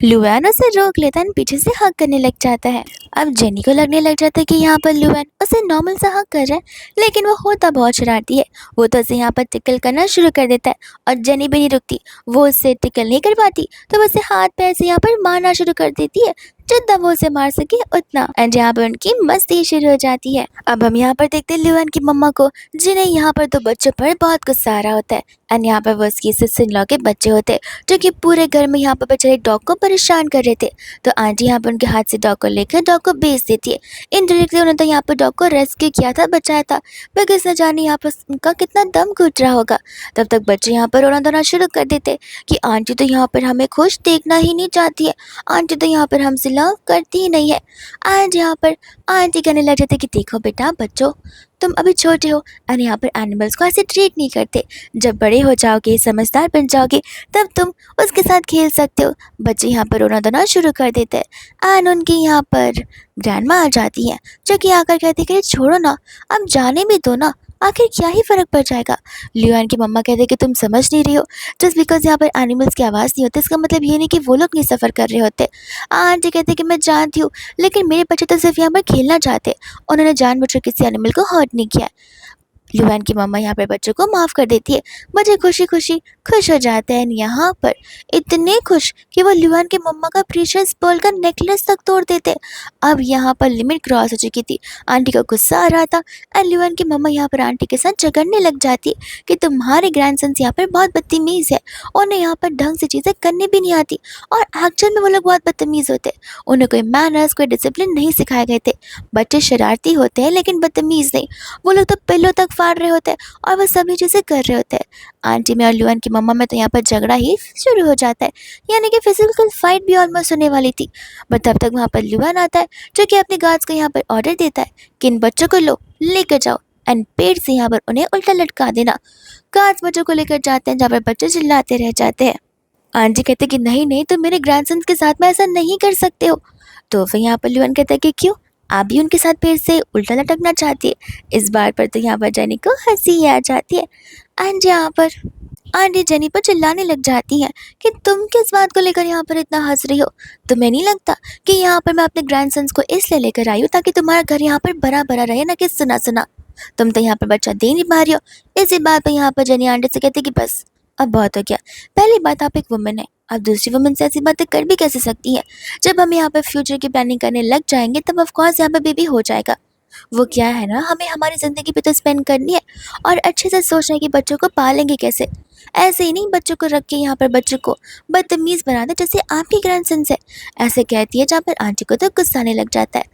लुआन उसे रोक लेता है, पीछे से हक करने लग जाता है। अब जेनी को लगने लग जाता है कि यहाँ पर लुआन उसे नॉर्मल सा हक कर रहा है, लेकिन वो होता बहुत शरारती है। वो तो उसे यहाँ पर टिकल करना शुरू कर देता है और जेनी भी नहीं रुकती, वो उससे टिकल नहीं कर पाती तो वो उसे हाथ पैर से यहाँ पर मारना शुरू कर देती है, जितना वो उसे मार सके उतना। एंड यहाँ पर उनकी मस्ती शुरू हो जाती है। अब हम यहाँ पर देखते हैं लुआन की मम्मा को, जिन्हें यहाँ पर 2 बच्चों पर बहुत गुस्सा आ रहा होता है एंड यहाँ पर वो उसकी सिस्टर इन लॉ के बच्चे होते हैं, जो कि पूरे घर में यहाँ पर बेचारे डॉग को परेशान कर रहे थे। तो आंटी यहाँ पर उनके हाथ से डॉग को लेकर डॉग को बेच देती है। इनडायरेक्टली उन्होंने तो यहाँ पर डॉग को रेस्क्यू किया था, बचाया था, पर किसने जाने यहाँ पर उनका कितना दम घुट रहा होगा। तब तक बच्चे यहाँ पर रोना धोना शुरू कर देते कि आंटी तो यहाँ पर हमें खुश देखना ही नहीं चाहती है, आंटी तो यहाँ पर हमसे लव करती ही नहीं है। आज यहाँ पर आंटी कहने लग जाते कि देखो बेटा बच्चों, तुम अभी छोटे हो और यहाँ पर एनिमल्स को ऐसे ट्रीट नहीं करते, जब बड़े हो जाओगे, समझदार बन जाओगे, तब तुम उसके साथ खेल सकते हो। बच्चे यहाँ पर रोना धोना शुरू कर देते हैं एंड उनकी यहाँ पर ग्रैंडमा आ जाती है, जो कि आकर कहती कि छोड़ो ना, अब जाने भी दो ना, आखिर क्या ही फ़र्क पड़ जाएगा। लियोन की मम्मा कहते कि तुम समझ नहीं रही हो, जस्ट बिकॉज यहाँ पर एनिमल्स की आवाज़ नहीं होती इसका मतलब ये नहीं कि वो लोग नहीं सफ़र कर रहे होते। आंटी कहते कि मैं जानती हूँ, लेकिन मेरे बच्चे तो सिर्फ यहाँ पर खेलना चाहते, उन्होंने जानबूझकर किसी एनिमल को हर्ट नहीं किया। लुआन की मम्मा यहाँ पर बच्चों को माफ़ कर देती है, बच्चे खुशी खुशी खुश हो जाते हैं। यहाँ पर इतने खुश कि वो लुआन की मम्मा का प्रीशियस पर्ल का नेकलेस तक तोड़ देते। अब यहाँ पर लिमिट क्रॉस हो चुकी थी, आंटी को गुस्सा आ रहा था एंड लुआन की मम्मा यहाँ पर आंटी के साथ झगड़ने लग जाती कि तुम्हारे ग्रैंडसन यहाँ पर बहुत बदतमीज़ है, उन्हें यहाँ पर ढंग से चीज़ें करनी भी नहीं आती और एक्चुअल में वो लोग बहुत बदतमीज़ होते, उन्हें कोई मैनर्स कोई डिसिप्लिन नहीं सिखाए गए थे। बच्चे शरारती होते हैं लेकिन बदतमीज़ नहीं, वो लोग तो पिल्लों तक फाड़ रहे होते हैं और वो सभी चीज़ें कर रहे होते हैं। आंटी में और लुआन की मम्मा में तो यहाँ पर झगड़ा ही शुरू हो जाता है, यानी कि फिजिकल फाइट भी ऑलमोस्ट होने वाली थी। बट तब तक वहाँ पर लुआन आता है, जो कि अपने गार्ड्स को यहाँ पर ऑर्डर देता है कि इन बच्चों को लो लेकर जाओ एंड पेड़ से यहाँ पर उन्हें उल्टा लटका देना। गार्ड्स बच्चों को लेकर जाते हैं, जहाँ पर बच्चे चिल्लाते रह जाते हैं। आंटी कहते कि नहीं नहीं, तुम मेरे ग्रैंडसन के साथ में ऐसा नहीं कर सकते हो। तो फिर यहाँ पर लुआन कहता है कि क्यों, आप भी उनके साथ फिर से उल्टा लटकना चाहती है। इस बार पर तो यहाँ पर जेनी को हंसी ही आ जाती है एंड यहाँ पर आंटी जेनी पर चिल्लाने लग जाती हैं कि तुम किस बात को लेकर यहाँ पर इतना हंस रही हो। तुम्हें नहीं लगता कि यहाँ पर मैं अपने ग्रैंडसन्स को इसलिए लेकर आई हूँ ताकि तुम्हारा घर यहाँ पर बड़ा बड़ा रहे, ना कि सुना सुना। तुम तो यहाँ पर बच्चा दे नहीं पा रही हो। इसी बात पर यहाँ पर जेनी आंटी से कहती कि बस अब बहुत हो गया। पहली बात, आप एक वुमेन है, आप दूसरी वुमेन से ऐसी बातें कर भी कैसे सकती हैं। जब हम यहाँ पर फ्यूचर की प्लानिंग करने लग जाएंगे तब ऑफकोर्स यहाँ पर बेबी हो जाएगा। वो क्या है ना, हमें हमारी ज़िंदगी पे तो स्पेंड करनी है और अच्छे से सोचना है कि बच्चों को पालेंगे कैसे। ऐसे ही नहीं बच्चों को रख के यहाँ पर बच्चों को बदतमीज़ बना दे जैसे आपकी ग्रैंडसन है। ऐसे कहती है जहाँ पर आंटी को तो गुस्सा आने लग जाता है।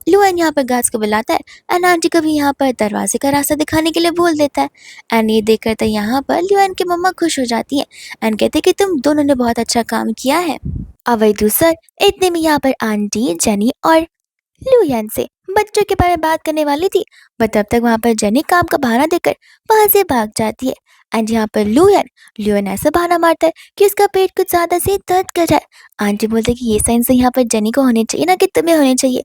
लुआन यहाँ पर गार्ड्स को बुलाता है एंड आंटी को भी यहाँ पर दरवाजे का रास्ता दिखाने के लिए बोल देता है। एंड ये देखकर तो यहाँ पर लुआन की मम्मा खुश हो जाती है एंड कहते कि तुम दोनों ने बहुत अच्छा काम किया है। अब वही दूसर इतने में यहाँ पर आंटी जेनी और लुयान से बच्चों के बारे में बात करने वाली थी, पर तब तक वहां पर जेनी काम का बहाना देकर वहां से भाग जाती है। एंड यहाँ पर लुयन ऐसा बहाना मारता है कि उसका पेट कुछ ज्यादा से दर्द कर रहा है। आंटी बोलते कि ये साइन से यहाँ पर जेनी को होने चाहिए, ना कि तुम्हें होने चाहिए।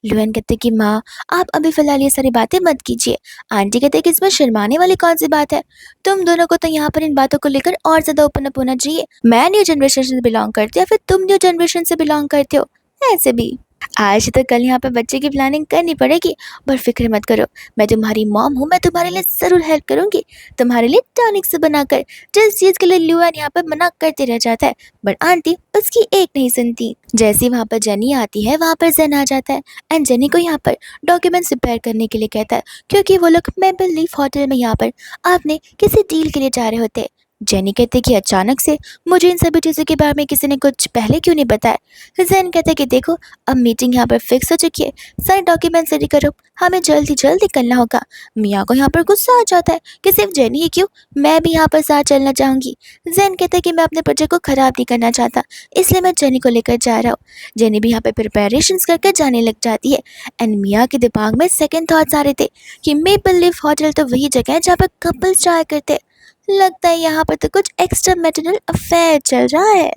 लुयन कहते कि माँ आप अभी फिलहाल ये सारी बातें मत कीजिए। आंटी कहते कि इसमें शर्माने वाली कौन सी बात है। तुम दोनों को तो यहाँ पर इन बातों को लेकर और ज्यादा ओपन अप होना चाहिए। मैं न्यू जनरेशन से बिलोंग करती हूँ, फिर तुम न्यू जनरेशन से बिलोंग करते हो। ऐसे भी आज तो कल यहाँ पे बच्चे की प्लानिंग करनी पड़ेगी, पर फिक्र मत करो, मैं तुम्हारी मॉम हूँ, मैं तुम्हारे लिए ज़रूर हेल्प करूँगी। तुम्हारे लिए टॉनिक से बनाकर, जिस चीज़ के लिए ल्यूआन यहाँ पर मना करते रह जाता है, बट आंटी उसकी एक नहीं सुनती। जैसे वहाँ पर जेनी आती है वहाँ पर जेन आ जाता है एंड जेनी को यहाँ पर डॉक्यूमेंट्स प्रिपेयर करने के लिए कहता है, क्योंकि वो लोग मेपल लीफ होटल में यहाँ पर आपने किसी डील के लिए जा रहे होते हैं। जेनी कहते कि अचानक से मुझे इन सभी चीज़ों के बारे में किसी ने कुछ पहले क्यों नहीं बताया। जैन कहते कि देखो अब मीटिंग यहाँ पर फिक्स हो चुकी है, सारे डॉक्यूमेंट्स रेडी करो, हमें जल्दी जल्दी करना होगा। मिया को यहाँ पर गुस्सा आ जाता है कि सिर्फ जेनी ही क्यों, मैं भी यहाँ पर साथ चलना चाहूँगी। जैन कहते कि मैं अपने प्रोजेक्ट को ख़राब नहीं करना चाहता, इसलिए मैं जेनी को लेकर जा रहा हूँ। जेनी भी यहाँ पर प्रिपरेशंस करके जाने लग जाती है एंड मिया के दिमाग में सेकेंड थाट्स आ रहे थे कि मेपल लीफ होटल तो वही जगह है जहाँ पर कपल्स जाया करते हैं। लगता है यहाँ पर तो कुछ एक्स्ट्रा मैरिटल अफेयर चल रहा है।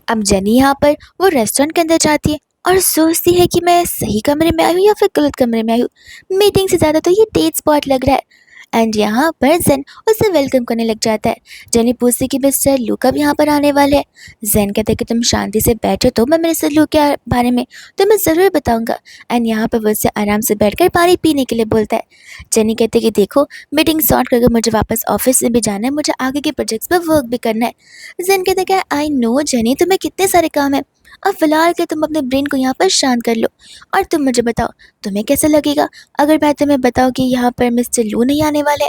अब जेनी यहाँ पर वो रेस्टोरेंट के अंदर जाती है और सोचती है कि मैं सही कमरे में आई हूँ या फिर गलत कमरे में आई हूँ। मीटिंग से ज़्यादा तो ये डेट स्पॉट लग रहा है। एंड यहाँ पर जेन उसे वेलकम करने लग जाता है। जेनी पूछती कि मिस्टर लू कब यहाँ पर आने वाले हैं। जेन कहते कि तुम शांति से बैठो तो मैं मिस्टर लू के बारे में तुम्हें ज़रूर बताऊंगा। एंड यहाँ पर वो उससे आराम से बैठकर पानी पीने के लिए बोलता है। जेनी कहते कि देखो मीटिंग सॉर्ट करके मुझे वापस ऑफिस में भी जाना है, मुझे आगे के प्रोजेक्ट्स पर वर्क भी करना है। जेन कहते क्या आई नो जेनी तुम्हें कितने सारे काम है, अब फिलहाल के तुम अपने ब्रेन को यहाँ पर शांत कर लो और तुम मुझे बताओ तुम्हें कैसा लगेगा अगर मैं तुम्हें बताऊँ कि यहाँ पर मिस्टर लू नहीं आने वाले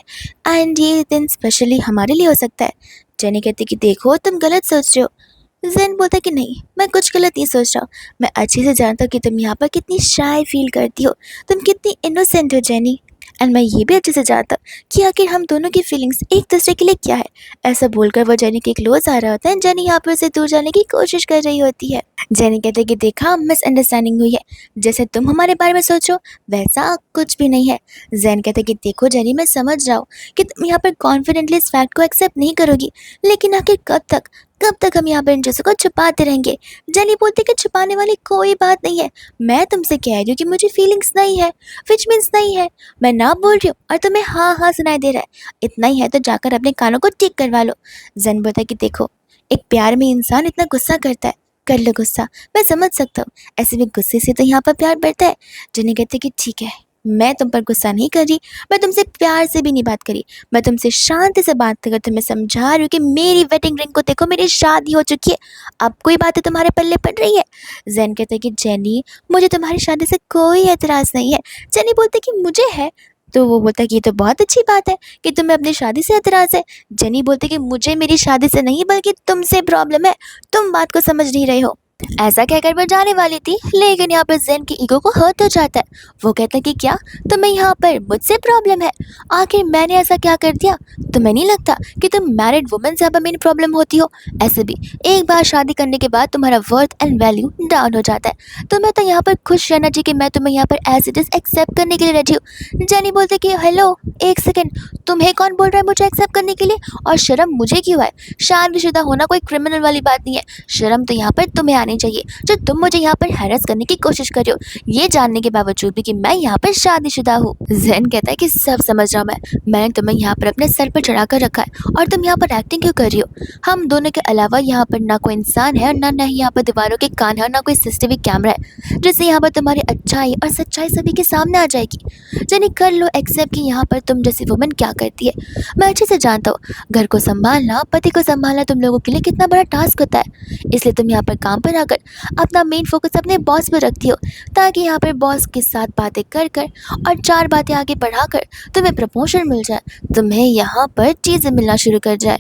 एंड ये दिन स्पेशली हमारे लिए हो सकता है। जेनी कहती कि देखो तुम गलत सोच रहे हो। जेन बोलता कि नहीं मैं कुछ गलत नहीं सोच रहा हूँ, मैं अच्छे से जानता हूँ कि तुम यहाँ पर कितनी शाय फील करती हो, तुम कितनी इनोसेंट हो जेनी। एंड मैं ये भी अच्छे से जानता हूँ कि आखिर हम दोनों की फीलिंग्स एक दूसरे के लिए क्या है। ऐसा बोलकर वो जेनी के क्लोज आ रहा होता है। जेनी यहाँ पर से दूर जाने की कोशिश कर रही होती है। जेनी कहते कि देखा मिसअंडरस्टैंडिंग हुई है, जैसे तुम हमारे बारे में सोचो वैसा कुछ भी नहीं है। जैन कहते कि देखो जेनी मैं समझ रहा हूँ कि तुम यहाँ पर कॉन्फिडेंटली इस फैक्ट को एक्सेप्ट नहीं करोगी, लेकिन आखिर कब तक हम यहाँ पर इन चीज़ों को छुपाते रहेंगे। जेनी बोलते कि छुपाने वाली कोई बात नहीं है, मैं तुमसे कह रही हूँ कि मुझे फीलिंग्स नहीं है, विच मीन्स नहीं है। मैं ना बोल रही हूँ और तुम्हें हाँ हाँ सुनाई दे रहा है, इतना ही है तो जाकर अपने कानों को ठीक करवा लो। जैन बोलता है कि देखो एक प्यार में इंसान इतना गुस्सा करता है, कर लो गुस्सा, मैं समझ सकता हूँ, ऐसे भी गुस्से से तो यहाँ पर प्यार बढ़ता है। जेनी कहते कि ठीक है मैं तुम पर गुस्सा नहीं कर रही, मैं तुमसे प्यार से भी नहीं बात करी, मैं तुमसे शांति से बात कर तुम्हें समझा रही हूँ कि मेरी वेडिंग रिंग को देखो, मेरी शादी हो चुकी है, अब कोई बातें तुम्हारे पल्ले पड़ रही है। जैन कहते कि जेनी मुझे तुम्हारी शादी से कोई एतराज़ नहीं है। जेनी बोलते कि मुझे है, तो वो बोलता है कि ये तो बहुत अच्छी बात है कि तुम्हें अपनी शादी से एतराज़ है। जेनी बोलते कि मुझे मेरी शादी से नहीं बल्कि तुमसे प्रॉब्लम है, तुम बात को समझ नहीं रहे हो। ऐसा कहकर वो जाने वाली थी, लेकिन यहाँ पर जेन की ईगो को हर्ट हो जाता है। वो कहता है कि क्या तुम्हें यहाँ पर मुझसे प्रॉब्लम है, आखिर मैंने ऐसा क्या कर दिया, तुम्हें नहीं लगता कि तुम मैरिड वुमेन से अब मेन प्रॉब्लम होती हो। ऐसे भी एक बार शादी करने के बाद तुम्हारा वर्थ एंड वैल्यू डाउन हो जाता है। तुम्हें तो यहाँ पर खुश रहना चाहिए कि मैं तुम्हें यहाँ पर एज इट इज एक्सेप्ट करने के लिए रेडी हूँ। जेनी बोलते कि हेलो एक सेकेंड, तुम्हें कौन बोल रहा है मुझे एक्सेप्ट करने के लिए, और शर्म मुझे क्यों है, शादीशुदा होना कोई क्रिमिनल वाली बात नहीं है, शर्म तो यहाँ पर तुम्हें आनी बतानी चाहिए जो तुम मुझे यहाँ पर हैरेस करने की कोशिश कर रही हो, ये जानने के बावजूद भी कि मैं यहाँ पर शादीशुदा हूँ। जैन कहता है कि सब समझ रहा हूँ मैंने तुम्हें यहाँ पर अपने सर पर चढ़ा कर रखा है और तुम यहाँ पर एक्टिंग क्यों कर रही हो। हम दोनों के अलावा यहाँ पर ना कोई इंसान है और ना ही यहाँ पर दीवारों के कान है और ना कोई सीसीटीवी कैमरा है जिससे यहाँ पर तुम्हारी अच्छाई और सच्चाई सभी के सामने आ जाएगी। जनी कर लो एक्सेप्ट कि यहाँ पर तुम जैसी वुमन क्या करती है। मैं अच्छे से जानता हूँ घर को संभालना, पति को संभालना तुम लोगों के लिए कितना बड़ा टास्क होता है, इसलिए तुम यहाँ पर काम पर आकर अपना मेन फोकस अपने बॉस पर रखती हो ताकि यहाँ पर बॉस के साथ बातें कर कर और 4 बातें आगे बढ़ाकर तुम्हें प्रमोशन मिल जाए, तुम्हें यहाँ पर चीज़ें मिलना शुरू कर जाए।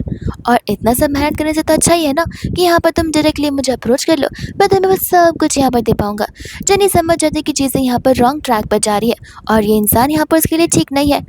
और इतना सब मेहनत करने से तो अच्छा ही है ना कि यहाँ पर तुम डायरेक्टली मुझे अप्रोच कर लो, मैं तुम्हें बस सब कुछ यहाँ पर दे पाऊँगा। जनी समझ जाती कि चीज़ें यहाँ पर रॉन्ग ट्रैक पर जा रही है और ये इंसान यहाँ पर उसके लिए ठीक नहीं है।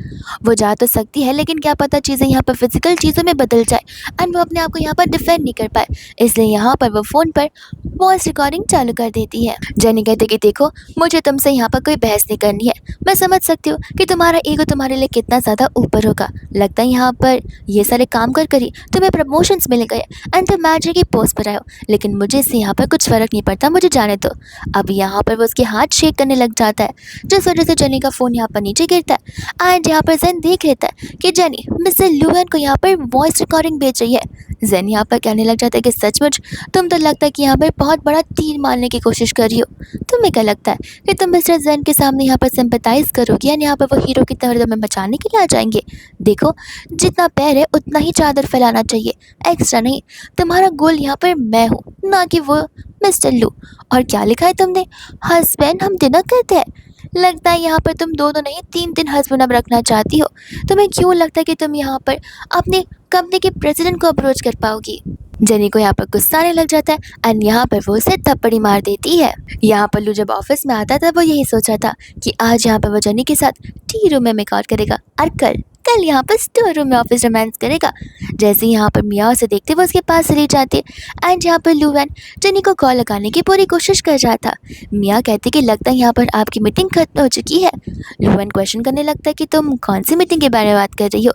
वो जा तो सकती है लेकिन क्या पता चीज़ें यहाँ पर फिजिकल चीज़ों में बदल जाए एंड वो अपने आप को यहाँ पर डिफेंड नहीं कर पाए, इसलिए यहाँ पर वो फ़ोन पर वॉइस रिकॉर्डिंग चालू कर देती है। जेनी कहती कि देखो मुझे तुमसे यहाँ पर कोई बहस नहीं करनी है, मैं समझ सकती हूँ कि तुम्हारा ईगो तुम्हारे लिए कितना ज़्यादा ऊपर होगा, लगता है यहाँ पर ये सारे काम कर करी तुम्हें प्रमोशंस मिल गए एंड तुम मैनेजर की पोस्ट पर आए हो, लेकिन मुझे इससे यहाँ पर कुछ फ़र्क नहीं पड़ता, मुझे जाने दो। अब यहाँ पर वो उसके हाथ शेक करने लग जाता है जिस वजह से जेनी का फ़ोन यहाँ पर नीचे गिरता है एंड यहाँ पर जैन देख लेता है कि जेनी मिस्टर लुएन को यहाँ पर वॉइस रिकॉर्डिंग भेज रही है। जैन यहाँ पर कहने लग जाता है कि सचमुच तुम तो लगता है कि यहाँ पर बहुत बड़ा तीर मारने की कोशिश कर रही हो, तुम्हें क्या लगता है कि तुम मिस्टर जैन के सामने यहाँ पर सिंपैथाइज करोगे या यहाँ पर वो हीरो की तरह तुम्हें बचाने के लिए आ जाएंगे। देखो जितना पैर है उतना ही चादर फैलाना चाहिए, एक्स्ट्रा नहीं। तुम्हारा गोल यहाँ पर मैं हूँ ना कि वो मिस्टर लू। और क्या लिखा है तुमने, हस्बैंड हम डिनर करते हैं, लगता है यहाँ पर तुम 2 नहीं 3 हस्बैंड अब रखना चाहती हो। तुम्हें क्यों लगता है कि तुम यहाँ पर अपने कंपनी के प्रेसिडेंट को अप्रोच कर पाओगी। जेनी को यहाँ पर गुस्सा आने लग जाता है एंड यहाँ पर वो उसे थप्पड़ी मार देती है। यहाँ पर लू जब ऑफिस में आता था वो यही सोचा था कि आज यहाँ पर वो जेनी के साथ टी रूम में मेकआउट करेगा और कल यहाँ पर स्टोर रूम में ऑफिस रोमांस करेगा। जैसे ही यहाँ पर मिया उसे देखते वो उसके पास चली जाती है एंड यहाँ पर लूवन जेनी को कॉल लगाने की पूरी कोशिश कर रहा था। मिया कहती कि लगता है यहाँ पर आपकी मीटिंग खत्म हो चुकी है। लूवन क्वेश्चन करने लगता है कि तुम कौन सी मीटिंग के बारे में बात कर रही हो।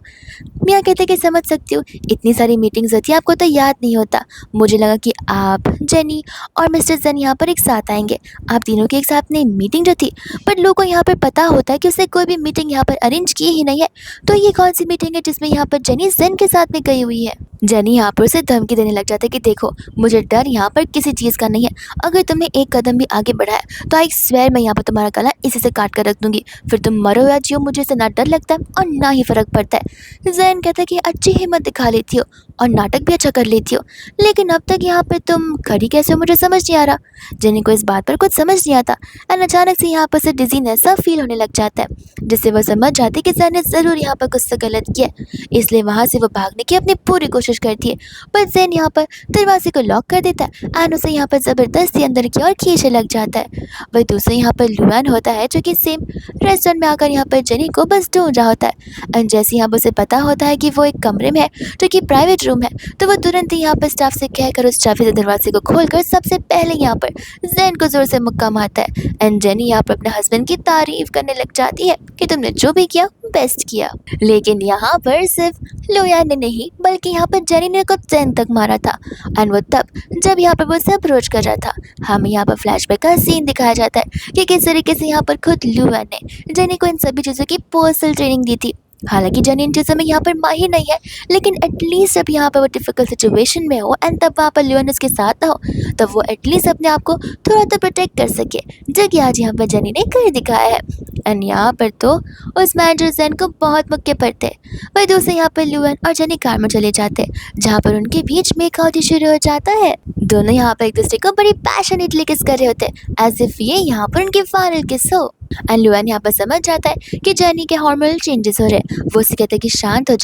मिया कहते कि समझ सकती हूँ इतनी सारी मीटिंग्स होती है आपको तो याद नहीं होता, मुझे लगा कि आप जेनी और मिस्टर जैन यहाँ पर एक साथ आएंगे, आप तीनों की एक साथ में मीटिंग जो थी, पर लोगों को यहाँ पर पता होता है कि उसने कोई भी मीटिंग यहाँ पर अरेंज की ही नहीं है, तो ये कौन सी मीटिंग है जिसमें यहाँ पर जेनी जैन के साथ में गई हुई है। जेनी यहाँ पर उसे धमकी देने लग जाता है कि देखो मुझे डर यहाँ पर किसी चीज़ का नहीं है, अगर तुमने एक कदम भी आगे बढ़ाया तो आई स्वेयर मैं यहाँ पर तुम्हारा गला इसी से काट कर रख दूंगी, फिर तुम मरो या जियो मुझे इससे ना डर लगता है और ना ही फ़र्क पड़ता है। जैन कहता है कि अच्छी हिम्मत दिखा लेती हो और नाटक भी अच्छा कर लेती हो, लेकिन अब तक यहाँ पर तुम खड़ी कैसे हो मुझे समझ नहीं आ रहा। जेनी को इस बात पर कुछ समझ नहीं आता एंड अचानक से यहाँ पर से डिजीनेस सा फील होने लग जाता है, जिससे वह समझ जाती है कि जैन ने ज़रूर यहाँ पर कुछ से गलत किया, इसलिए वहाँ से वो भागने की अपनी पूरी कोशिश करती है, पर जैन यहाँ पर दरवाजे को लॉक कर देता है एंड उसे यहाँ पर ज़बरदस्ती अंदर की ओर खींचने लग जाता है। वही दूसरे यहाँ पर लुआन होता है जो कि सेम रेस्टोरेंट में आकर यहाँ पर जेनी को बस ढूंढ रहा होता है एंड जैसे यहाँ पर उसे पता होता है कि वो एक कमरे में है जो कि प्राइवेट रूम है, तो वो तुरंत ही यहाँ पर स्टाफ से कहकर उस चाबी से दरवाजे को खोलकर सबसे पहले यहाँ पर जैन को जोर से मुक्का मारता है एंड जेनी यहाँ पर अपने हस्बैंड की तारीफ करने लग जाती है कि तुमने जो भी किया बेस्ट किया। लेकिन यहाँ पर सिर्फ लोया ने नहीं बल्कि यहाँ पर जेनी ने खुद जैन तक मारा था एंड वो तब जब यहाँ पर वो उसे अप्रोच कर रहा था। हमें यहाँ पर फ्लैशबैक का सीन दिखाया जाता है कि किस तरीके से यहाँ पर खुद लुआ ने जेनी को इन सभी चीज़ों की पर्सनल ट्रेनिंग दी थी। हालांकि जेनी इन चीज़ों में यहाँ पर माहिर नहीं है, लेकिन एटलीस्ट जब यहाँ पर वो डिफिकल्ट सिचुएशन में हो एंड तब वहाँ पर लियोन उसके साथ ना हो तब वो एटलीस्ट अपने आप को थोड़ा तो प्रोटेक्ट कर सके, जो कि आज यहाँ पर जेनी ने कर दिखाया है। एंड यहाँ पर तो उस मैनेजर जैन को बहुत मुक्के पड़ते, वही दूसरे यहाँ पर लियोन और जेनी कार में चले जाते जहाँ पर उनके बीच मेकआउट शुरू हो जाता है। दोनों यहाँ पर एक दूसरे को बड़ी पैशनेटली किस कर रहे होते एज इफ ये यहाँ पर उनके फाइनल किस हो। एंड लुआन यहाँ पर समझ जाता है कि जेनी के हार्मोनल चेंजेस हो रहे हैं, वो उससे कहते हैं कि शांत हो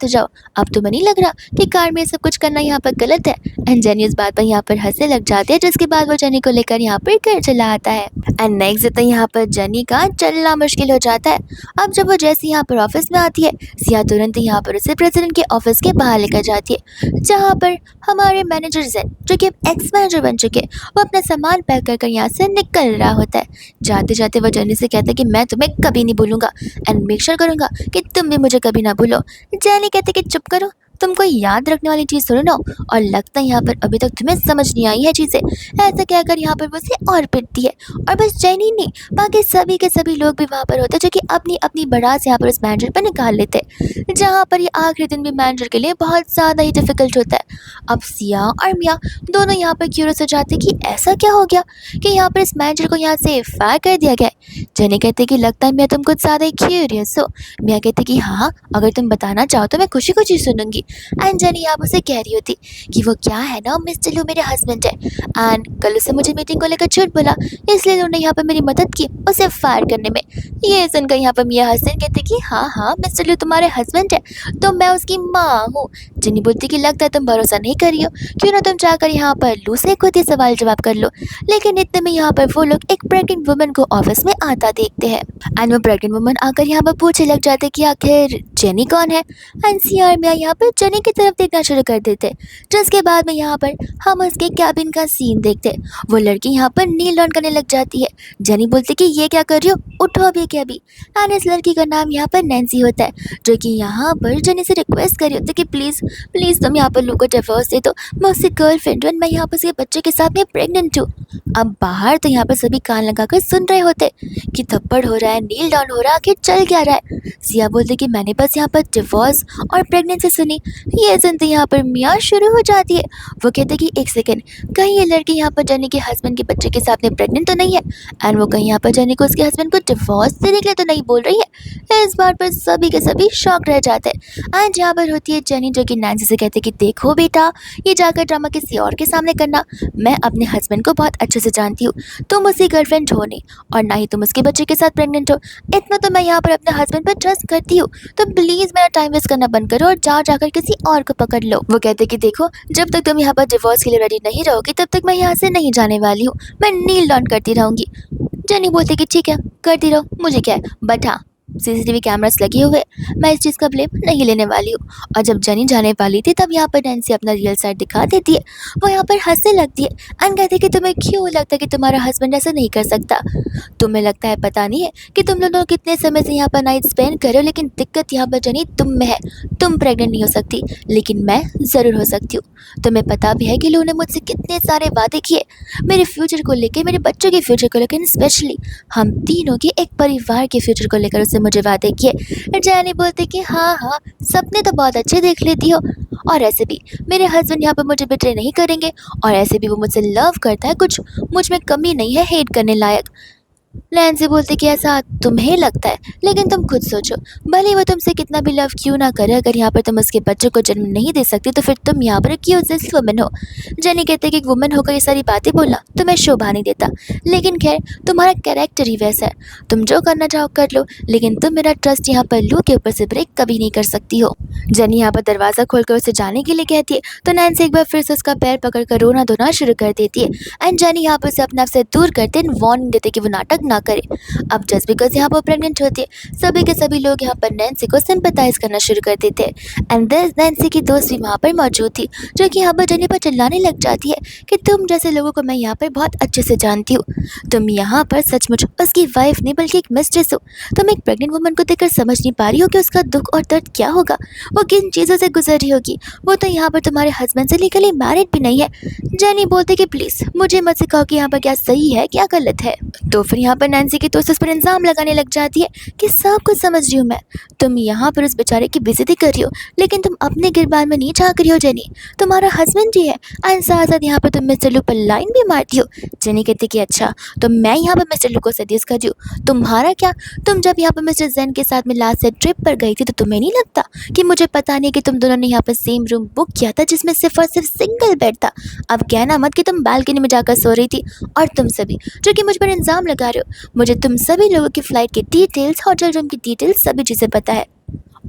जाओ, अब तुम्हें नहीं लग रहा कि कार में सब कुछ करना यहाँ पर गलत है। एंड जेनी इस बात पर यहाँ पर हंसने लग जाती है, जिसके बाद वो जेनी को लेकर यहाँ पर घर चला आता है। एंड नेक्स्ट डे यहाँ पर जेनी का चलना मुश्किल हो जाता है। अब जब वो जैसे यहाँ पर ऑफिस में आती है सिया तुरंत ही यहाँ पर उसे प्रेसिडेंट के ऑफिस के बाहर लेकर जाती है, जहाँ पर हमारे मैनेजर जैन जो कि एक्स मैनेजर बन चुके वो अपना सामान पैक कर यहाँ से निकल रहा होता है। जाते जाते वो जेनी से कहता है कि मैं तुम्हें कभी नहीं भूलूंगा एंड मेक श्योर करूंगा कि तुम भी मुझे कभी ना भूलो। जेनी कहते कि चुप करो, तुम कोई याद रखने वाली चीज़ सुनो ना, और लगता है यहाँ पर अभी तक तुम्हें समझ नहीं आई है चीज़ें। ऐसा कहकर यहाँ पर वो उसे और पिटती है। और बस जैनी नहीं, बाकी सभी के सभी लोग भी वहाँ पर होते हैं, जो कि अपनी अपनी भड़ास यहाँ पर उस मैनेजर पर निकाल लेते हैं, जहाँ पर ये आखिरी दिन भी मैनेजर के लिए बहुत ज़्यादा ही डिफिकल्ट होता है। अब सिया और मिया दोनों यहाँ पर क्यूरियस हो जाते कि ऐसा क्या हो गया कि यहाँ पर इस मैनेजर को यहाँ से फायर कर दिया गया है। जैनी कहते कि लगता है मिया तुम कुछ ज़्यादा ही क्यूरियस हो। मिया कहते कि हाँ, अगर तुम बताना चाहो तो मैं खुशी खुशी सुनूंगी। एंड जेनी आप उसे कह रही होती कि वो क्या है ना, मिस्टर लू मेरे हस्बैंड है, एंड कल उससे मुझे मीटिंग को लेकर झूठ बोला, इसलिए उन्होंने यहाँ पर मेरी मदद की उसे फायर करने में। ये सुनकर यहाँ पर मिया हसन कहते कि हाँ हाँ, मिस्टर लू तुम्हारे हस्बैंड है, तो मैं उसकी माँ हूँ। जेनी बोलती कि लगता है तुम भरोसा नहीं कर रही हो, क्यों ना तुम जाकर यहाँ पर लू से खुद ही सवाल जवाब कर लो। लेकिन इतने में यहाँ पर वो लोग एक प्रेग्नेंट वुमन को ऑफिस में आता देखते हैं, एंड वो प्रेग्नेंट वुमन आकर यहाँ पर पूछने लग जाते कि आखिर जेनी कौन है। एंड सिया और मिया यहाँ पर जेनी की तरफ देखना शुरू कर देते, जिसके बाद में यहाँ पर हम उसके कैबिन का सीन देखते। वो लड़की यहाँ पर नील डाउन करने लग जाती है। जेनी बोलती कि ये क्या कर रही हो, उठो अभी के अभी। एंड इस लड़की का नाम यहाँ पर नैन्सी होता है, जो कि यहाँ पर जेनी से रिक्वेस्ट कर रही होती है कि प्लीज़ प्लीज़ तुम यहाँ पर लोगों को डिवोर्स दे दो, मैं उसकी गर्लफ्रेंड हूँ, मैं यहाँ पर उसके बच्चे के साथ में प्रेग्नेंट हूँ। अब बाहर तो यहाँ पर सभी कान लगाकर सुन रहे होते कि थप्पड़ हो रहा है, नील डाउन हो रहा है, आखिर चल क्या रहा है। सिया बोलती कि मैंने बस यहाँ पर डिवोर्स और प्रेगनेंसी सुनी। ये सुनते यहाँ पर मिया शुरू हो जाती है। वो कहते कि एक सेकंड, कहीं ये लड़की यहाँ पर जेनी के हस्बैंड के बच्चे के साथ में प्रेग्नेंट तो नहीं है, एंड वो कहीं यहाँ पर जेनी को उसके हस्बैंड को डिवोर्स देने के लिए तो नहीं बोल रही है। इस बात पर सभी के सभी शॉक रह जाते हैं। एंड यहाँ पर होती है जेनी, जो कि नैन्सी से कहते कि देखो बेटा, ये जाकर ड्रामा किसी और के सामने करना, मैं अपने हस्बैंड को बहुत अच्छे से जानती हूँ, तुम उसकी गर्लफ्रेंड हो नहीं, और ना ही तुम उसके बच्चे के साथ प्रेग्नेंट हो। इतना तो मैं यहाँ पर अपने हस्बैंड पर ट्रस्ट करती हूँ, तो प्लीज़ मेरा टाइम वेस्ट करना बंद करो और जाकर किसी और को पकड़ लो। वो कहते कि देखो, जब तक तुम यहाँ पर डिवोर्स के लिए रेडी नहीं रहोगी तब तक मैं यहाँ से नहीं जाने वाली हूँ, मैं नील डाउन करती रहूँगी। जेनी बोलती कि ठीक है, करती रहो, मुझे क्या है, बट हाँ, सीसीटीवी कैमरास लगे हुए, मैं इस चीज़ का ब्लेम नहीं लेने वाली हूँ। और जब जेनी जाने वाली थी तब यहाँ पर नैन्सी अपना रियल साइड दिखा देती है। वो यहाँ पर हंसने लगती है एंड कहती है कि तुम्हें क्यों लगता है कि तुम्हारा हस्बैंड ऐसा नहीं कर सकता, तुम्हें लगता है पता नहीं है कि तुम दोनों कितने समय से यहाँ पर नाइट स्पेंड कर रहे हो, लेकिन दिक्कत यहाँ पर जेनी तुम में है। तुम प्रेग्नेंट नहीं हो सकती, लेकिन मैं ज़रूर हो सकती हूँ। तुम्हें पता भी है कि लोगों ने मुझसे कितने सारे वादे किए, मेरे फ्यूचर को लेकर, मेरे बच्चों के फ्यूचर को लेकर, स्पेशली हम तीनों के एक परिवार के फ्यूचर को लेकर उससे मुझे वादे किए। जेनी बोलती कि हाँ हाँ, सपने तो बहुत अच्छे देख लेती हो, और ऐसे भी मेरे हस्बैंड यहाँ पर मुझे बिट्रे नहीं करेंगे, और ऐसे भी वो मुझसे लव करता है, कुछ मुझ में कमी नहीं है हेट करने लायक। नैन्सी बोलती कि ऐसा तुम्हें लगता है, लेकिन तुम खुद सोचो, भले वो तुमसे कितना भी लव क्यों ना करे, अगर यहाँ पर तुम उसके बच्चे को जन्म नहीं दे सकती तो फिर तुम यहाँ पर एक यूजलेस वुमन हो। जेनी कहते कि एक वुमन होकर ये सारी बातें बोलना तुम्हें शोभा नहीं देता, लेकिन खैर तुम्हारा कैरेक्टर ही वैसा है, तुम जो करना चाहो कर लो, लेकिन तुम मेरा ट्रस्ट यहाँ पर लू के ऊपर से ब्रेक कभी नहीं कर सकती हो। जेनी यहाँ पर दरवाज़ा खोलकर उसे जाने के लिए कहती है, तो नैन्सी एक बार फिर से उसका पैर पकड़कर रोना धोना शुरू कर देती है। एंड जेनी यहाँ पर उसे अपने आप से दूर करते वार्निंग देते कि वो नाटक ना करे। अब जस्ट बिकॉज यहाँ पर प्रेग्नेंट होती है, सभी के सभी लोग यहाँ पर नैन्सी को सिंपैथाइज करना शुरू कर देते हैं। एंड नैन्सी की दोस्त भी वहाँ पर मौजूद थी, जो कि यहाँ पर जेनी पर चिल्लाने लग जाती है कि तुम जैसे लोगों को मैं यहाँ पर बहुत अच्छे से जानती हूँ, तुम यहाँ पर सचमुच उसकी वाइफ नहीं बल्कि एक मिस्ट्रेस हो। तुम एक प्रेग्नेंट वुमन को देखकर समझ नहीं पा रही हो कि उसका दुख और दर्द क्या होगा, वो किन चीज़ों से गुजर रही होगी। वो तो यहाँ पर तुम्हारे हस्बैंड से लीगली मैरिड भी नहीं है। जेनी बोलते कि प्लीज़ मुझे मत सिखाओ कि यहाँ पर क्या सही है क्या गलत है। तो फिर यहाँ पर नैन्सी की दोस्त उस पर इल्ज़ाम लगाने लग जाती है कि सब कुछ समझ रही हूँ मैं, तुम यहाँ पर उस बेचारे की बेइज्जती कर रही हो, लेकिन तुम अपने गिरबान में नहीं झाँक रही हो जेनी, तुम्हारा हस्बैंड ही है। एंड साथ साथ यहाँ पर तुम मिस्टर लू पर लाइन भी मारती हो। जेनी कहती कि अच्छा, तो मैं यहाँ पर मिस्टर लू को सजेस्ट कर रही हूँ, तुम्हारा क्या? तुम जब यहाँ पर मिस्टर जैन के साथ में लास्ट से ट्रिप पर गई थी तो तुम्हें नहीं लगता कि मुझे पता नहीं कि तुम दोनों ने यहाँ पर सेम रूम बुक किया था जिसमें सिर्फ और सिर्फ सिंगल बेड था। अब कहना मत कि तुम बालकनी में जाकर सो रही थी। और तुम सभी जो कि मुझ पर इल्ज़ाम लगा रहे हो, मुझे तुम सभी लोगों की फ़्लाइट की डिटेल्स, होटल रूम की डिटेल्स, सभी चीज़ें पता है।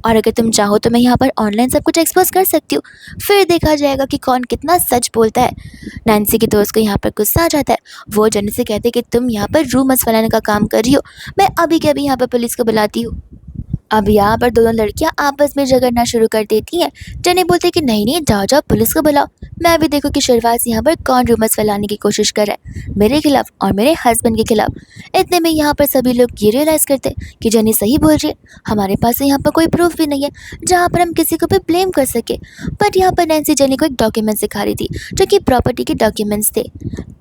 और अगर तुम चाहो तो मैं यहाँ पर ऑनलाइन सब कुछ एक्सपोज कर सकती हूँ, फिर देखा जाएगा कि कौन कितना सच बोलता है। नैन्सी की दोस्त को यहाँ पर गुस्सा आ जाता है। वो जेनी से कहते कि तुम यहाँ पर रूमर्स फैलाने का काम कर रही हो, मैं अभी के अभी यहाँ पर पुलिस को बुलाती हूँ। अब यहाँ पर दोनों लड़कियां आपस में झगड़ना शुरू कर देती हैं। जनी बोलती है कि नहीं नहीं, जाओ जाओ पुलिस को बुलाओ। मैं भी देखो कि शुरुआत से यहाँ पर कौन रूमर्स फैलाने की कोशिश कर रहा है, मेरे खिलाफ और मेरे हस्बैंड के खिलाफ। इतने में यहाँ पर सभी लोग ये रियलाइज़ करते हैं कि जनी सही बोल रही है। हमारे पास यहाँ पर कोई प्रूफ भी नहीं है जहाँ पर हम किसी को भी ब्लेम कर सके। बट यहाँ पर नैन्सी जनी को एक डॉक्यूमेंट दिखा रही थी जो कि प्रॉपर्टी के डॉक्यूमेंट्स थे।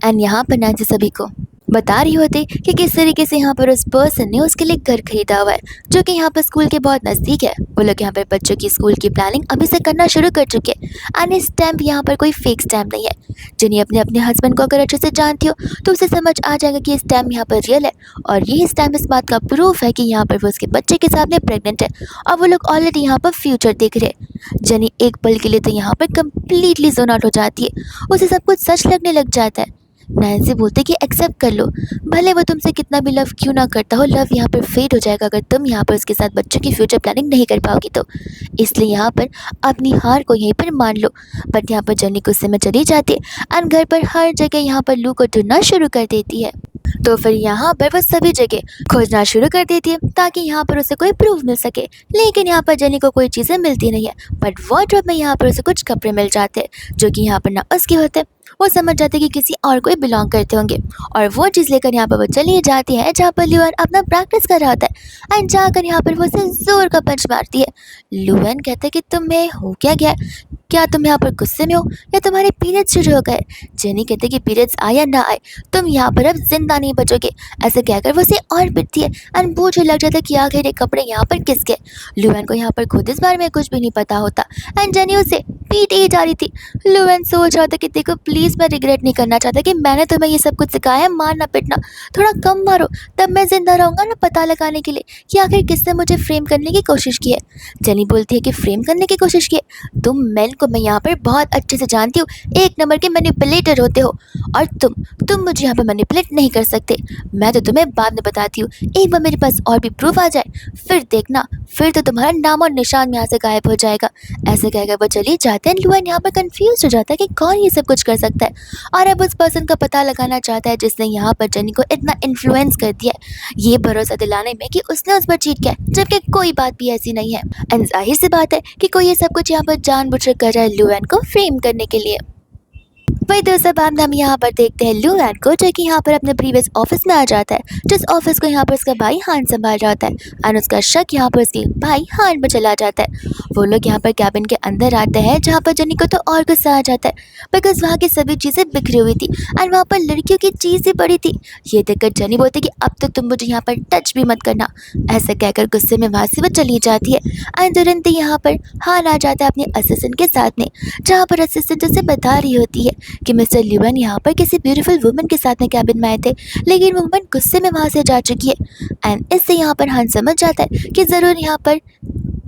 एंड यहाँ पर नैन्सी सभी को बता रही होती कि किस तरीके से यहाँ पर उस पर्सन ने उसके लिए घर खरीदा हुआ है जो कि यहाँ पर स्कूल के बहुत नज़दीक है। वो लोग यहाँ पर बच्चों की स्कूल की प्लानिंग अभी से करना शुरू कर चुके हैं। एंड ये स्टैम्प यहाँ पर कोई फेक स्टैम्प नहीं है। जिन्हें अपने अपने हस्बैंड को अगर अच्छे से जानती हो तो उसे समझ आ जाएगा कि ये स्टैम्प यहाँ पर रियल है। और यही स्टैम्प इस बात का प्रूफ है कि यहाँ पर वो उसके बच्चे के सामने प्रेग्नेंट है और वो लोग ऑलरेडी यहाँ पर फ्यूचर देख रहे हैं। जनी एक पल के लिए तो यहाँ पर कम्प्लीटली जोन आउट हो जाती है। उसे सब कुछ सच लगने लग जाता है। नैन्सी बोलते कि एक्सेप्ट कर लो, भले वो तुमसे कितना भी लव क्यों ना करता हो, लव यहाँ पर फेड हो जाएगा अगर तुम यहाँ पर उसके साथ बच्चों की फ्यूचर प्लानिंग नहीं कर पाओगी तो। इसलिए यहाँ पर अपनी हार को यहीं पर मान लो। बट यहाँ पर जनी गुस्से में चली जाती है एंड घर पर हर जगह यहाँ पर लू को ढूंढना शुरू कर देती है। तो फिर यहाँ पर वो सभी जगह खोजना शुरू कर देती है ताकि यहाँ पर उसे कोई प्रूफ मिल सके। लेकिन यहाँ पर जनी को कोई चीज़ें मिलती नहीं है। बट वार्डरोब में यहाँ पर उसे कुछ कपड़े मिल जाते हैं जो कि यहाँ पर ना उसके होते। वो समझ जाते कि किसी और को बिलोंग करते होंगे और वो चीज़ लेकर यहाँ पर वो चली जाती है जहाँ पर ल्यूएन अपना प्रैक्टिस कर रहा होता है। एंड जाकर यहाँ पर वो उसे जोर का पंच मारती है। ल्यूएन कहता है कि तुम्हें हो क्या गया, क्या तुम यहाँ पर गुस्से में हो या तुम्हारे पीरियड्स शुरू हो गए। जेनी कहते कि पीरियड्स आए या ना आए तुम यहाँ पर अब जिंदा नहीं बचोगे। ऐसे कहकर वो उसे और पिटती है एंड पूछने लग जाता है कि आखिर ये कपड़े यहाँ पर किसके। ल्यूएन को यहाँ पर खुद इस बारे में कुछ भी नहीं पता होता एंड जेनी उसे पीटे ही जा रही थी। ल्यूएन सोच रहा था कि देखो प्लीज़, मैं रिग्रेट नहीं करना चाहता कि मैंने तुम्हें ये सब कुछ सिखाया है, मारना पिटना थोड़ा कम मारो, तब मैं जिंदा रहूँगा ना पता लगाने के लिए कि आखिर किसने मुझे फ्रेम करने की कोशिश की है। जेनी बोलती है कि फ्रेम करने की कोशिश की है, तुम मेल को मैं यहाँ पर बहुत अच्छे से जानती हूँ, एक नंबर के मैनिपुलेटर होते हो और तुम मुझे यहाँ पर मैनिपुलेट नहीं कर सकते। मैं तो तुम्हें बाद में बताती हूँ, एक बार मेरे पास और भी प्रूफ आ जाए फिर देखना, फिर तो तुम्हारा नाम और निशान यहाँ से गायब हो जाएगा। ऐसे कहकर वो चली जाते हैं। ल्यूएन यहाँ पर कंफ्यूज हो जाता है कि कौन ये सब कुछ कर सकता है और अब उस पर्सन का पता लगाना चाहता है जिसने यहाँ पर जेनी को इतना इन्फ्लुएंस कर दिया है ये भरोसा दिलाने में कि उसने उस पर चीट किया है, जबकि कोई बात भी ऐसी नहीं है। एंड जाहिर सी बात है कि कोई ये सब कुछ यहाँ पर जानबूझकर कर रहा है ल्यूएन को फ्रेम करने के लिए। वही दूसरे बाद हम यहाँ पर देखते हैं ल्यूएन को जो कि यहाँ पर अपने प्रीवियस ऑफिस में आ जाता है, जिस ऑफिस को यहाँ पर उसका भाई हान संभाल रहा होता है। एंड उसका शक यहाँ पर उसके भाई हान पर चला जाता है। वो लोग यहाँ पर कैबिन के अंदर आते हैं जहाँ पर जनी को तो और गुस्सा आ जाता है बिकॉज वहाँ की सभी चीज़ें बिखरी हुई थी एंड वहाँ पर लड़कियों की चीज़ें पड़ी थी। ये देखकर जनी बोलती कि अब तो तुम मुझे यहाँ पर टच भी मत करना। ऐसा कहकर गुस्से में वहाँ से वो चली जाती है। एंड तुरंत ही यहाँ पर हान आ जाता है अपने असिस्टेंट के साथ में, जहाँ पर असिस्टेंट उसे बता रही होती है कि मिस्टर ल्यूएन यहाँ पर किसी ब्यूटीफुल वुमन के साथ में कैबिन में आए थे लेकिन वुमन गुस्से में वहाँ से जा चुकी है। एंड इससे यहाँ पर हान समझ जाता है कि ज़रूर यहाँ पर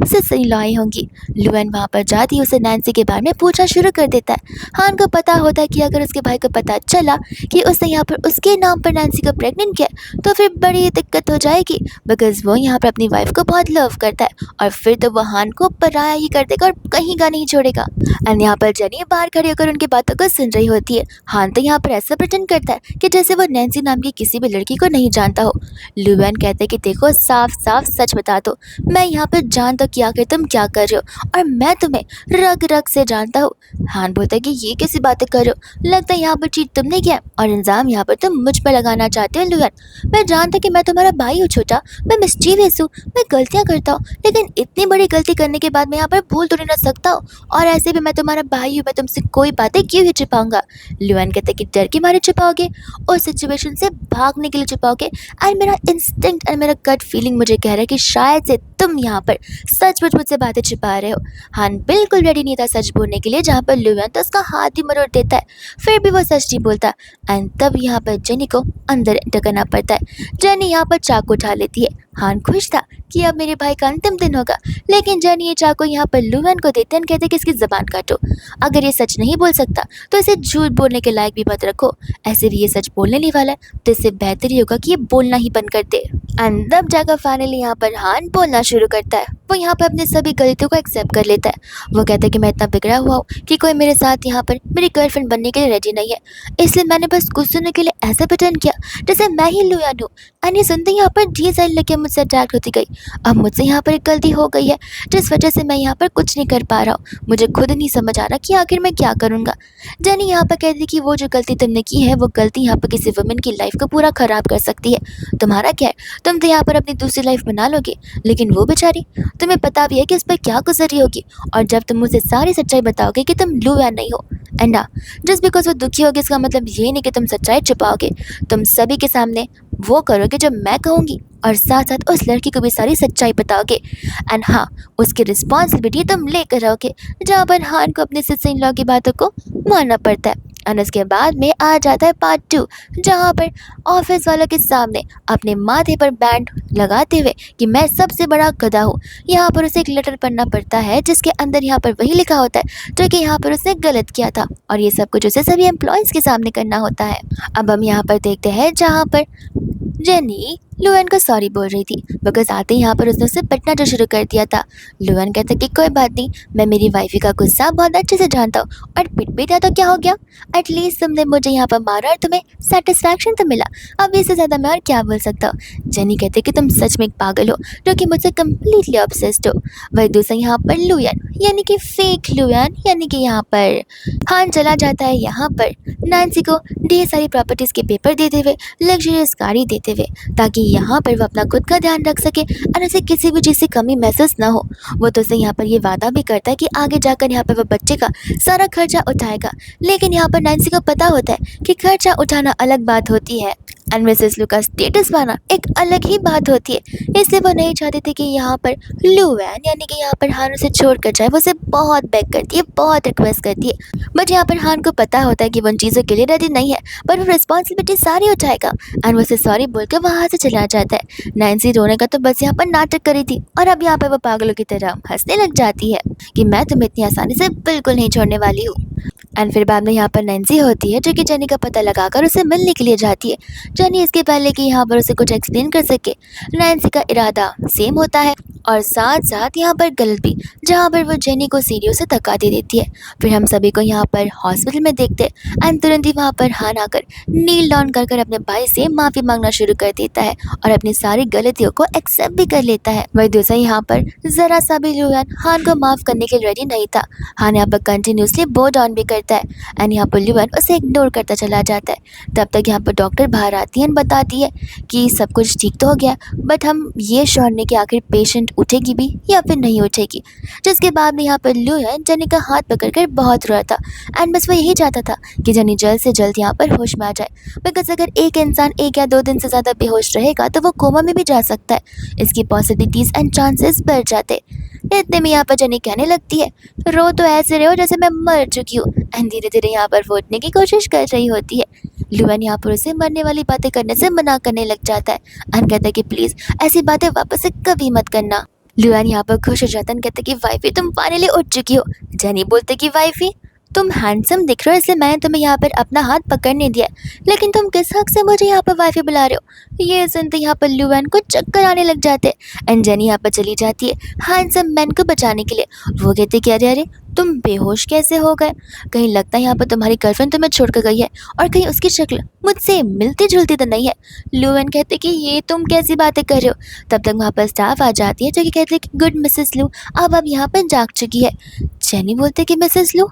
से सही लाई होंगी। ल्यूएन वहाँ पर जाती है, उसे नैन्सी के बारे में पूछना शुरू कर देता है। हान को पता होता है कि अगर उसके भाई को पता चला कि उसने यहाँ पर उसके नाम पर नैन्सी को प्रेग्नेंट किया तो फिर बड़ी दिक्कत हो जाएगी बिकॉज वो यहाँ पर अपनी वाइफ को बहुत लव करता है और फिर तो वो हान को पराया ही कर देगा और कहीं का नहीं छोड़ेगा। एंड यहाँ पर जनी बाहर खड़ी होकर उनकी बातों को सुन रही होती है। हान तो यहाँ पर ऐसा प्रिटेंड करता है कि जैसे वो नैन्सी नाम की किसी भी लड़की को नहीं जानता हो। ल्यूएन कहते हैं कि देखो साफ साफ सच बता दो, मैं यहाँ पर जानता कि आखिर तुम क्या कर रहे हो और मैं तुम्हें रग रग से जानता हूँ। हान बोलता है कि ये कैसी बातें कर रहे हो, लगता है यहाँ पर चीट तुमने किया और इल्ज़ाम यहाँ पर तुम मुझ पर लगाना चाहते हो। ल्यूएन, मैं जानता कि मैं तुम्हारा भाई हूँ छोटा, मैं मिस्चीवियस हूँ, मैं गलतियाँ करता हूँ, लेकिन इतनी बड़ी गलती करने के बाद मैं यहाँ पर भूल तो नहीं ना सकता हूँ और ऐसे भी मैं तुम्हारा भाई हूँ, मैं तुमसे कोई बातें क्यों ही छिपाऊंगा। ल्यूएन कहते कि डर के मारे छिपाओगे, उस सिचुएशन से भागने के लिए छिपाओगे एंड मेरा इंस्टिंक्ट एंड मेरा गट फीलिंग मुझे कह रहा है कि शायद से तुम यहाँ पर सचमुच मुझसे बातें छिपा रहे हो। हान बिल्कुल रेडी नहीं था सच बोलने के लिए, जहाँ पर ल्यूएन तो उसका हाथ ही मरोड़ देता है, फिर भी वो सच नहीं बोलता। एंड तब यहाँ पर जेनी को अंदर एंटर करना पड़ता है। जेनी यहाँ पर चाकू उठा लेती है। हान खुश था कि अब मेरे भाई का अंतिम दिन होगा, लेकिन जेनी ये चाकू यहाँ पर ल्यूएन को देते हैं, कहते कि इसकी ज़बान काटो, अगर ये सच नहीं बोल सकता तो इसे झूठ बोलने के लायक भी मत रखो, ऐसे भी ये सच बोलने नहीं वाला है तो इससे बेहतर ही होगा कि ये बोलना ही बंद कर दे। एंड तब जाकर फाइनली यहाँ पर हान बोलना शुरू करता है। वो यहाँ पर अपनी सभी गलतियों को एक्सेप्ट कर लेता है। वो कहता है कि मैं इतना बिगड़ा हुआ हूँ कि कोई मेरे साथ यहाँ पर मेरी गर्लफ्रेंड बनने के लिए रेडी नहीं है, इसलिए मैंने बस कुछ सुनने के लिए ऐसा प्रिटेंड किया जैसे मैं ही ल्यूएन हूँ। एंड ये सुनते यहाँ पर ढेर सारी लड़कियाँ मुझसे अट्रैक्ट होती गई। अब मुझसे यहाँ पर एक गलती हो गई है जिस वजह से मैं यहाँ पर कुछ नहीं कर पा रहा हूँ। मुझे खुद नहीं समझ आ रहा कि आखिर मैं क्या करूँगा। जेनी यहाँ पर कहती कि वो जो गलती तुमने की है वो गलती यहाँ पर किसी वुमेन की लाइफ को पूरा ख़राब कर सकती है। तुम्हारा क्या है, तुम तो यहाँ पर अपनी दूसरी लाइफ बना लोगे, लेकिन वो बेचारी, तुम्हें पता भी है कि उस पर क्या गुजर रही होगी। और जब तुम मुझे सारी सच्चाई बताओगे कि तुम लू वैन नहीं हो, एंड ना जस्ट बिकॉज वो दुखी होगी इसका मतलब ये नहीं कि तुम सच्चाई छुपाओगे। तुम सभी के सामने वो करोगे जो मैं कहूँगी और साथ साथ उस लड़की को भी सारी सच्चाई बताओगे। एंड हाँ, उसकी रिस्पॉन्सिबिलिटी तुम लेकर रहोगे, जहाँ पर हान को अपने सिस्टर इन लॉ की बातों को मानना पड़ता है। और उसके बाद में आ जाता है पार्ट 2, जहाँ पर ऑफिस वालों के सामने अपने माथे पर बैंड लगाते हुए कि मैं सबसे बड़ा गधा हूँ, यहाँ पर उसे एक लेटर पढ़ना पड़ता है जिसके अंदर यहाँ पर वही लिखा होता है जो कि यहाँ पर उसने गलत किया था, और ये सब कुछ उसे सभी एम्प्लॉयज़ के सामने करना होता है। अब हम यहाँ पर देखते हैं जहाँ पर जेनी लुएन को सॉरी बोल रही थी बिकॉज आते ही यहाँ पर उसने उससे पिटना जो शुरू कर दिया था। लुएन कहता कि कोई बात नहीं, मैं मेरी वाइफी का गुस्सा बहुत अच्छे से जानता हूँ, और पिट भी दिया तो क्या हो गया, एटलीस्ट तुमने मुझे यहाँ पर मारा और तुम्हें सेटिस्फैक्शन तो मिला। अब इससे ज़्यादा मैं और क्या बोल सकता हूँ। जेनी कहते कि तुम सच में एक पागल हो जो कि मुझसे कम्प्लीटली ऑब्सेस्ड हो। वही दूसरा यहाँ पर लुएन यानी कि फेक लुएन यानी कि यहाँ पर हान चला जाता है यहाँ पर नैन्सी को ढेर सारी प्रॉपर्टीज़ के पेपर देते हुए, लग्जरियस गाड़ी देते हुए, ताकि यहाँ पर वो अपना खुद का ध्यान रख सके और उसे किसी भी चीज़ से कमी महसूस ना हो। वो तो उसे यहाँ पर ये वादा भी करता है कि आगे जाकर यहाँ पर वो बच्चे का सारा खर्चा उठाएगा, लेकिन यहाँ पर नैन्सी को पता होता है कि खर्चा उठाना अलग बात होती है एंड मिसेस लू का स्टेटस पाना एक अलग ही बात होती है। इसलिए वो नहीं चाहती थी कि यहाँ पर लुएन यानी कि यहाँ पर हान उसे छोड़ कर जाए। वो उसे बहुत बेग करती है, बहुत रिक्वेस्ट करती है, बट यहाँ पर हान को पता होता है कि वो उन चीज़ों के लिए रेडी नहीं है, पर वो रिस्पॉन्सिबिलिटी सारी उठाएगा एंड वो उसे सॉरी बोल के वहाँ से चला जाता है। नैन्सी रोने का तो बस यहाँ पर नाटक करी थी, और अब यहाँ पर वो पागलों की तरह हंसने लग जाती है कि मैं तुम्हें इतनी आसानी से बिल्कुल नहीं छोड़ने वाली हूँ। एंड फिर बाद में यहाँ पर नैन्सी होती है जो कि जेनी का पता लगाकर उसे मिलने के लिए जाती है। जेनी इसके पहले कि यहाँ पर उसे कुछ एक्सप्लेन कर सके, नैन्सी का इरादा सेम होता है और साथ साथ यहाँ पर गलत भी, जहाँ पर वो जेनी को सीढ़ियों से धक्का दे देती है। फिर हम सभी को यहाँ पर हॉस्पिटल में देखते हैं एंड तुरंत ही वहाँ पर हान आकर नील डाउन कर अपने भाई से माफ़ी मांगना शुरू कर देता है और अपनी सारी गलतियों को एक्सेप्ट भी कर लेता है। वही दूसरा यहाँ पर ज़रा सा भी लुएन हान को माफ़ करने के लिए रेडी नहीं था। हान यहाँ पर कंटिन्यूसली बो डाउन भी करता है एंड यहाँ पर लुएन उसे इग्नोर करता चला जाता है। तब तक यहाँ पर डॉक्टर बाहर आती है, बताती है कि सब कुछ ठीक तो हो गया, बट हम ये श्योर नहीं कि आखिर पेशेंट उठेगी भी या फिर नहीं उठेगी। जिसके बाद में यहाँ पर लुएन जेनी का हाथ पकड़कर बहुत रोया था एंड बस वो यही चाहता था कि जेनी जल्द से जल्द यहाँ पर होश में आ जाए, बिकॉज अगर एक इंसान 1 या 2 दिन से ज़्यादा बेहोश रहेगा तो वो कोमा में भी जा सकता है। इसकी पॉसिबिलिटीज़ एंड चांसेस बढ़ जाते। इतने में यहाँ पर जेनी कहने लगती है, रो तो ऐसे रहो जैसे मैं मर चुकी हूँ, एंड धीरे धीरे यहाँ पर वो उठने की कोशिश कर रही होती है। लुएन यहाँ पर उसे मरने वाली बातें करने से मना करने लग जाता है एंड कहता है कि प्लीज़ ऐसी बातें वापस से कभी मत करना। लुएन यहाँ पर खुश हो जाता है, कहते कि वाइफी तुम फाइनली उठ चुकी हो। जेनी बोलते कि वाइफी तुम हैंडसम दिख रहे हो इसलिए मैंने तुम्हें यहाँ पर अपना हाथ पकड़ने दिया, लेकिन तुम किस हक से मुझे यहाँ पर वाइफी बुला रहे हो। ये सुनते यहाँ पर लुएन को चक्कर आने लग जाते एंड जेनी यहाँ पर चली जाती है हैंडसम मैन को बचाने के लिए। वो कहते कि अरे अरे तुम बेहोश कैसे हो गए, कहीं लगता है यहाँ पर तुम्हारी गर्लफ्रेंड तुम्हें छोड़ कर गई है और कहीं उसकी शक्ल मुझसे मिलती जुलती तो नहीं है। लुएन कहते कि ये तुम कैसी बातें कर रहे हो। तब तक वहाँ पर स्टाफ आ जाती है जो कि कहते कि गुड मिसेस लू अब आप यहाँ पर जाग चुकी है। जेनी बोलते कि मिसेस लू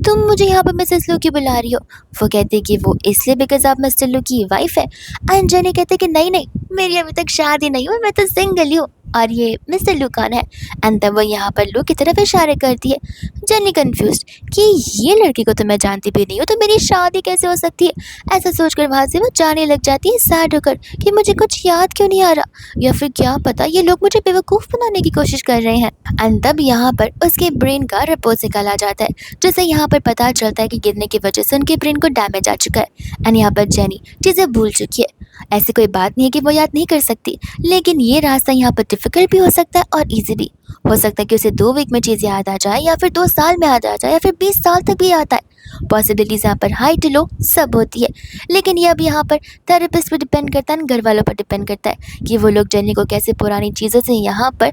तुम मुझे यहाँ पर मिसेस लू की बुला रही हो। वो कहते कि वो इसलिए बिकॉज आप मिस्टर लू की वाइफ है। एंड जेनी कहते कि नहीं नहीं मेरी अभी तक शादी नहीं हुई, मैं तो सिंगल हूँ, और ये मिस्टर लू कौन है। एंड तब वो यहाँ पर लू की तरफ इशारे करती है। जेनी कंफ्यूज्ड कि ये लड़की को तो मैं जानती भी नहीं हूँ, तो मेरी शादी कैसे हो सकती है। ऐसा सोचकर वहाँ से वो जाने लग जाती है सैड होकर कि मुझे कुछ याद क्यों नहीं आ रहा, या फिर क्या पता ये लोग मुझे बेवकूफ़ बनाने की कोशिश कर रहे हैं। एंड तब यहाँ पर उसके ब्रेन का रिपोर्ट निकाला जाता है, जिससे यहाँ पर पता चलता है कि गिरने की वजह से उनके ब्रेन को डैमेज आ चुका है एंड यहाँ पर जेनी चीज़ें भूल चुकी है। ऐसी कोई बात नहीं है कि वो याद नहीं कर सकती, लेकिन ये रास्ता यहाँ पर डिफ़िकल्ट भी हो सकता है और ईजी भी हो सकता है कि उसे 2 वीक में चीज़ याद आ जाए, या फिर 2 साल में याद आ जाए, या फिर 20 साल तक भी याद आए। पॉसिबिलिटीज़ यहाँ पर हाई टू लो सब होती है, लेकिन ये अब यहाँ पर थेरेपिस्ट पर डिपेंड करता है, घर वालों पर डिपेंड करता है कि वो लोग जेनी को कैसे पुरानी चीज़ों से यहाँ पर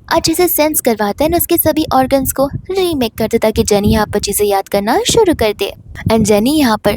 अच्छे से सेंस करवाते हैं, उसके सभी ऑर्गन्स को रीमेक करते ताकि जेनी यहाँ पर चीज़ें याद करना शुरू कर दे। एंड जेनी यहाँ पर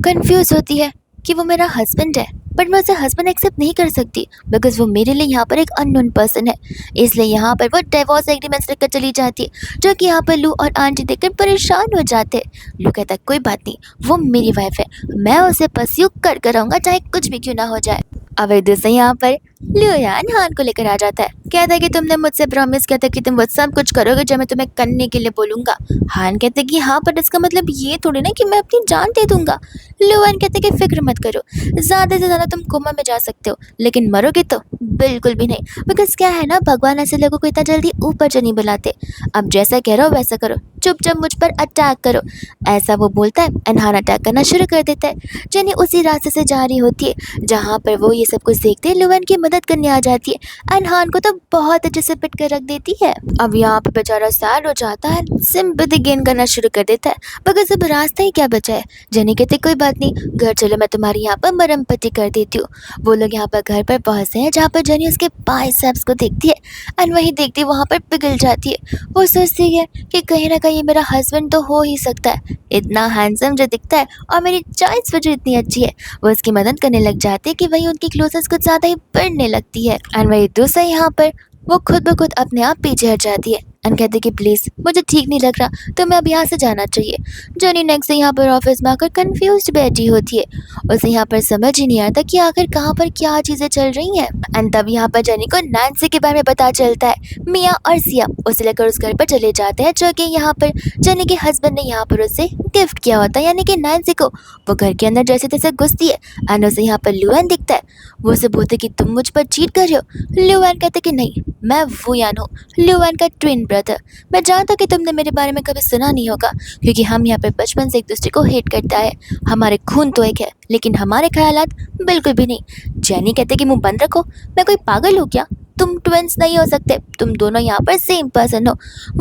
कंफ्यूज होती है कि वो मेरा हस्बैंड है बट मैं उसे हस्बैंड एक्सेप्ट नहीं कर सकती बिकॉज वो मेरे लिए यहाँ पर एक अननोन पर्सन है। इसलिए यहाँ पर वो डिवोर्स एग्रीमेंट्स लेकर चली जाती है, जो कि यहाँ पर लू और आंटी देखकर परेशान हो जाते हैं। लू कहता है कोई बात नहीं, वो मेरी वाइफ है, मैं उसे परस्यू कर कर रहूँगा चाहे कुछ भी क्यों ना हो जाए। अब एक दूसरे यहाँ पर लियोयान हान को लेकर आ जाता है, कहता है कि तुमने मुझसे प्रॉमिस किया था कि तुम वो सब कुछ करोगे जो मैं तुम्हें करने के लिए बोलूंगा। हान कहते हैं कि हाँ, पर इसका मतलब ये थोड़ी ना कि मैं अपनी जान दे दूंगा। लियोयान कहते हैं कि फिक्र मत करो, ज़्यादा से ज़्यादा तुम कोमा में जा सकते हो, लेकिन मरोगे तो बिल्कुल भी नहीं। बिकॉज क्या है ना, भगवान ऐसे लोगों को इतना जल्दी ऊपर से नहीं बुलाते। अब जैसा कह रहे हो वैसा करो, चुपचाप मुझ पर अटैक करो। ऐसा वो बोलता है एंड हान अटैक करना शुरू कर देता है। जेनी उसी रास्ते से जा रही होती है जहाँ पर वो ये सब कुछ देखते हैं। लियोयान की मदद करने आ जाती है एंड हान को तो बहुत अच्छे से पिट कर रख देती है। अब यहाँ पे बेचारा सैड हो जाता है, सिंपैथी गेन करना शुरू कर देता है, मगर अब रास्ता ही क्या बचा है। जेनी कहते कोई बात नहीं, घर चलो, मैं तुम्हारी यहाँ पर मरम पट्टी कर देती हूँ। वो लोग यहाँ पर घर पर पहुँचते हैं जहाँ पर जेनी उसके बाइसेप्स को देखती है एंड वही देखती है वहाँ पर पिघल जाती है। वो सोचती है कि कहीं ना कहीं मेरा हस्बैंड तो हो ही सकता है, इतना हैंडसम जो दिखता है और मेरी चॉइस जो इतनी अच्छी है। वो उसकी मदद करने लग जाती है कि वही उनकी क्लोजेस कुछ ज़्यादा ही बढ़ने लगती है एंड वही दूसरा यहाँ पर वो खुद ब खुद अपने आप पीछे हट जाती है एंड कहती कि प्लीज़ मुझे ठीक नहीं लग रहा, तो मैं अब यहाँ से जाना चाहिए। जेनी नेक्स्ट यहाँ पर ऑफिस में आकर कंफ्यूज बैठी होती है, उसे यहाँ पर समझ ही नहीं आता कि आखिर कहाँ पर क्या चीज़ें चल रही हैं। एंड तब यहाँ पर जेनी को नैन्सी के बारे में पता चलता है। मिया और सिया उसे लेकर उस घर पर चले जाते हैं जो कि यहाँ पर जेनी के हस्बैंड ने यहाँ पर उसे गिफ्ट किया होता है, यानी कि नैन्सी को। वो घर के अंदर जैसे तैसे घुसती है एंड उसे यहाँ पर ल्यूएन दिखता है। वो उसे बोलते कि तुम मुझ पर चीट कर रहे हो। ल्यूएन कहते कि नहीं, मैं वुयान हूँ, ल्यूएन का ट्विन ब्रदर। मैं जानता हूँ कि तुमने मेरे बारे में कभी सुना नहीं होगा, क्योंकि हम यहाँ पर बचपन से एक दूसरे को हेट करता है। हमारे खून तो एक है लेकिन हमारे ख्यालात बिल्कुल भी नहीं। जेनी कहते कि मुंह बंद रखो, मैं कोई पागल हूँ क्या? तुम ट्विंस नहीं हो सकते, तुम दोनों यहाँ पर सेम पर्सन हो।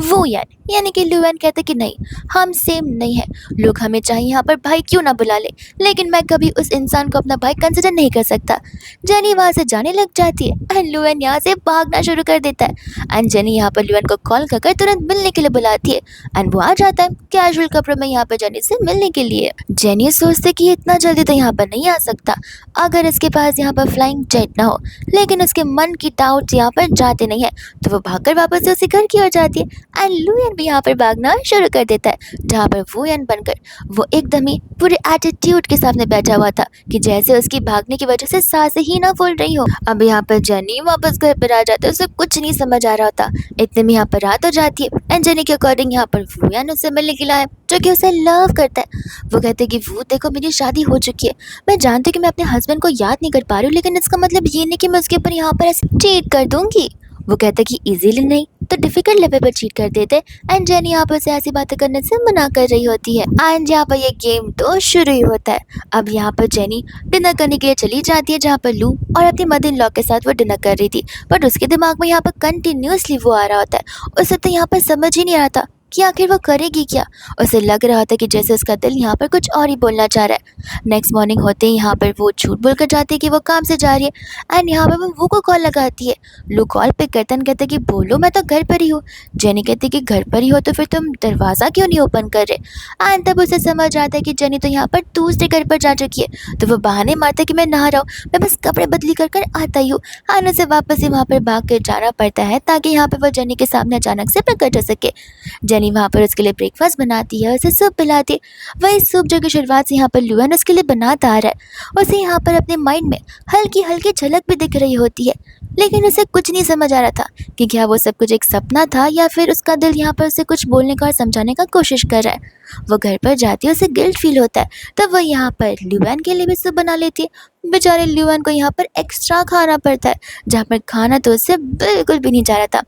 वो यानी कि ल्यूएन कहते कि नहीं, हम सेम नहीं है। लोग हमें चाहे यहाँ पर भाई क्यों ना बुला ले, लेकिन मैं कभी उस इंसान को अपना भाई कंसिडर नहीं कर सकता। जेनी वहाँ से जाने लग जाती है एंड ल्यूएन यहाँ से भागना शुरू कर देता है एंड जेनी यहाँ पर ल्यूएन को कॉल कर तुरंत मिलने के लिए बुलाती है एंड वो आ जाता है कैजुअल कपड़ों में यहाँ पर जेनी से मिलने के लिए। जेनी सोचते कि इतना जल्दी तो यहाँ पर नहीं आ सकता अगर इसके पास यहाँ पर फ्लाइंग जेट ना हो, लेकिन उसके मन की डाउट्स यहाँ पर जाते नहीं है, तो वो भागकर वापस से उसी घर की ओर जाती है एंड लुयन भी यहाँ पर भागना शुरू कर देता है, जहाँ पर वुयन बनकर वो एकदम ही पूरे एटीट्यूड के सामने बैठा हुआ था कि जैसे उसकी भागने की वजह से सांसें ही ना फूल रही हो। अब यहाँ पर जेनी वापस घर पर आ जाते है, उसे कुछ नहीं समझ आ रहा होता। इतने में यहाँ पर रात हो जाती है एंड जेनी के अकॉर्डिंग यहाँ पर वुयन उससे मिलने के लिए आया, जो कि उसे लव करता है। वो कहते हैं कि वो देखो, मेरी शादी हो चुकी है, मैं जानती हूँ कि मैं अपने हस्बैंड को याद नहीं कर पा रही हूँ, लेकिन इसका मतलब ये नहीं कि मैं उसके ऊपर यहाँ पर ऐसे चीट कर दूंगी। वो कहता है कि इजीली नहीं तो डिफिकल्ट लेवल पर चीट कर देते एंड जेनी यहाँ पर से ऐसी बातें करने से मना कर रही होती है एंड यहाँ पर ये गेम तो शुरू ही होता है। अब यहाँ पर जेनी डिनर करने के लिए चली जाती है, जहाँ पर लू और अपनी मदर इन लॉ के साथ वो डिनर कर रही थी, बट उसके दिमाग में यहाँ पर कंटिन्यूसली वो आ रहा होता है। उसे तो यहाँ पर समझ ही नहीं आ रहा था कि आखिर वो करेगी क्या। उसे लग रहा था कि जैसे उसका दिल यहाँ पर कुछ और ही बोलना चाह रहा है। नेक्स्ट मॉर्निंग होते ही यहाँ पर वो झूठ बोलकर जाती है कि वो काम से जा रही है एंड यहाँ पर वो को कॉल लगाती है। लू कॉल पे करते कहते कि बोलो, मैं तो घर पर ही हूँ। जेनी कहती कि घर पर ही हो तो फिर तुम दरवाज़ा क्यों नहीं ओपन कर रहे। एंड तब उसे समझ आता है कि जेनी तो यहाँ पर दूसरे घर पर जा चुकी है, तो वो बहाने मारता कि मैं नहा रहा हूँ, मैं बस कपड़े बदली कर कर आता ही हूँ। एंड उसे वापस ही वहाँ पर भाग कर जाना पड़ता है ताकि यहाँ पर वो जेनी के सामने अचानक से प्रकट हो सके। जेनी वहाँ पर उसके लिए ब्रेकफास्ट बनाती है, उसे सूप पिलाती है। वही सूप जो कि शुरुआत से यहाँ पर लुआन उसके लिए बनाता आ रहा है। उसे यहाँ पर अपने माइंड में हल्की हल्की झलक भी दिख रही होती है, लेकिन उसे कुछ नहीं समझ आ रहा था कि क्या वो सब कुछ एक सपना था या फिर उसका दिल यहाँ पर उसे कुछ बोलने का और समझाने का कोशिश कर रहा है। वो घर पर जाती है, उसे गिल्ट फील होता है, तब वो यहाँ पर ल्यूआन के लिए भी सूप बना लेती है। बेचारे ल्यूआन को यहाँ पर एक्स्ट्रा खाना पड़ता है, जहाँ पर खाना तो उससे बिल्कुल भी नहीं जा रहा था।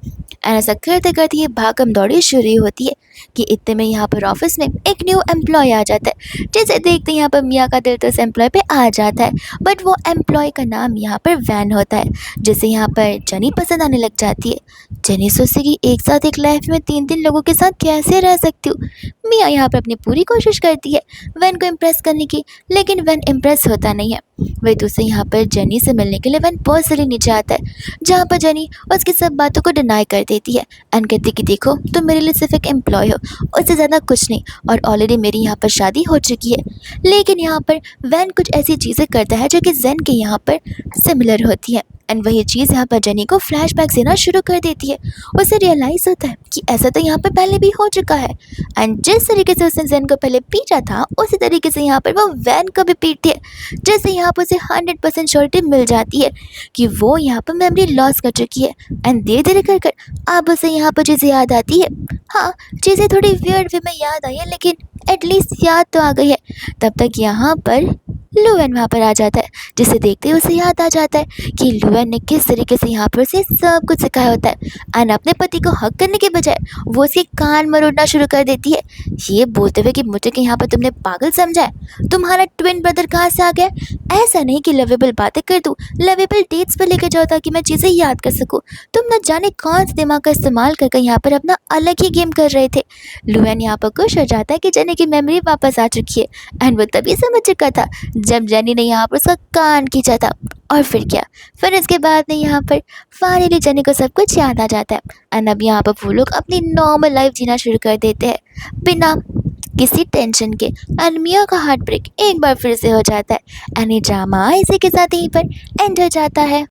एंड ऐसा करते करते ये भागम दौड़ी शुरू होती है कि इतने में यहाँ पर ऑफिस में एक न्यू एम्प्लॉय आ जाता है। जैसे देखते हैं यहाँ पर मिया का दिल तो उस एम्प्लॉय पे आ जाता है, बट वो एम्प्लॉय का नाम यहाँ पर वैन होता है, जिसे यहाँ पर जनी पसंद आने लग जाती है। जनी सोचती कि एक साथ एक लाइफ में 3 लोगों के साथ कैसे रह सकती हूँ। मिया यहाँ पर अपनी पूरी कोशिश करती है वैन को इम्प्रेस करने की, लेकिन वैन इम्प्रेस होता नहीं है। वही दूसरे यहाँ पर जेनी से मिलने के लिए वैन पर्सनली नीचे आता है, जहाँ पर जेनी उसकी सब बातों को डिनाई कर देती है एंड कहती कि देखो तुम मेरे लिए सिर्फ एक एम्प्लॉय हो, उससे ज़्यादा कुछ नहीं, और ऑलरेडी मेरी यहाँ पर शादी हो चुकी है। लेकिन यहाँ पर वैन कुछ ऐसी चीज़ें करता है जो कि जेन के यहाँ पर सिमिलर होती है एंड वही चीज़ यहाँ पर जेनी को फ्लैशबैक देना शुरू कर देती है। उसे रियलाइज़ होता है कि ऐसा तो यहाँ पर पहले भी हो चुका है एंड जिस तरीके से उसने जेन को पहले पीटा था उसी तरीके से यहाँ पर वो वैन को भी पीटती है, जैसे यहाँ पर उसे 100% श्योरिटी मिल जाती है कि वो यहाँ पर मेमोरी लॉस कर चुकी है एंड धीरे धीरे कर कर अब उसे यहाँ पर चीज़ें याद आती है। हाँ, चीज़ें थोड़ी वियर्ड वे में याद आई है, लेकिन एटलीस्ट याद तो आ गई है। तब तक यहाँ पर लुएन वहाँ पर आ जाता है, जिसे देखते ही उसे याद आ जाता है कि लुएन ने किस तरीके से यहाँ पर उसे सब कुछ सिखाया होता है एंड अपने पति को हक करने के बजाय वो उसके कान मरोड़ना शुरू कर देती है, ये बोलते हुए कि मुझे कि यहाँ पर तुमने पागल समझा है, तुम्हारा ट्विन ब्रदर कहाँ से आ गया। ऐसा नहीं कि लवेबल बातें कर दूँ, लवेबल डेट्स पर लेकर जाओ ताकि मैं चीज़ें याद कर सकूँ। तुम न जाने कौन से दिमाग का इस्तेमाल करके यहाँ पर अपना अलग ही गेम कर रहे थे। लुएन यहाँ पर खुश हो जाता है कि जेनी की मेमोरी वापस आ चुकी है एंड वो तभी समझ चुका था जब जेनी ने यहाँ पर उसका कान खींचा था। और फिर क्या, फिर इसके बाद में यहाँ पर फाइनली जेनी को सब कुछ याद आ जाता है एंड अब यहाँ पर वो लोग अपनी नॉर्मल लाइफ जीना शुरू कर देते हैं बिना किसी टेंशन के एंड मिया का हार्ट ब्रेक एक बार फिर से हो जाता है एंड ये ड्रामा इसी के साथ यहीं पर एंड हो जाता है।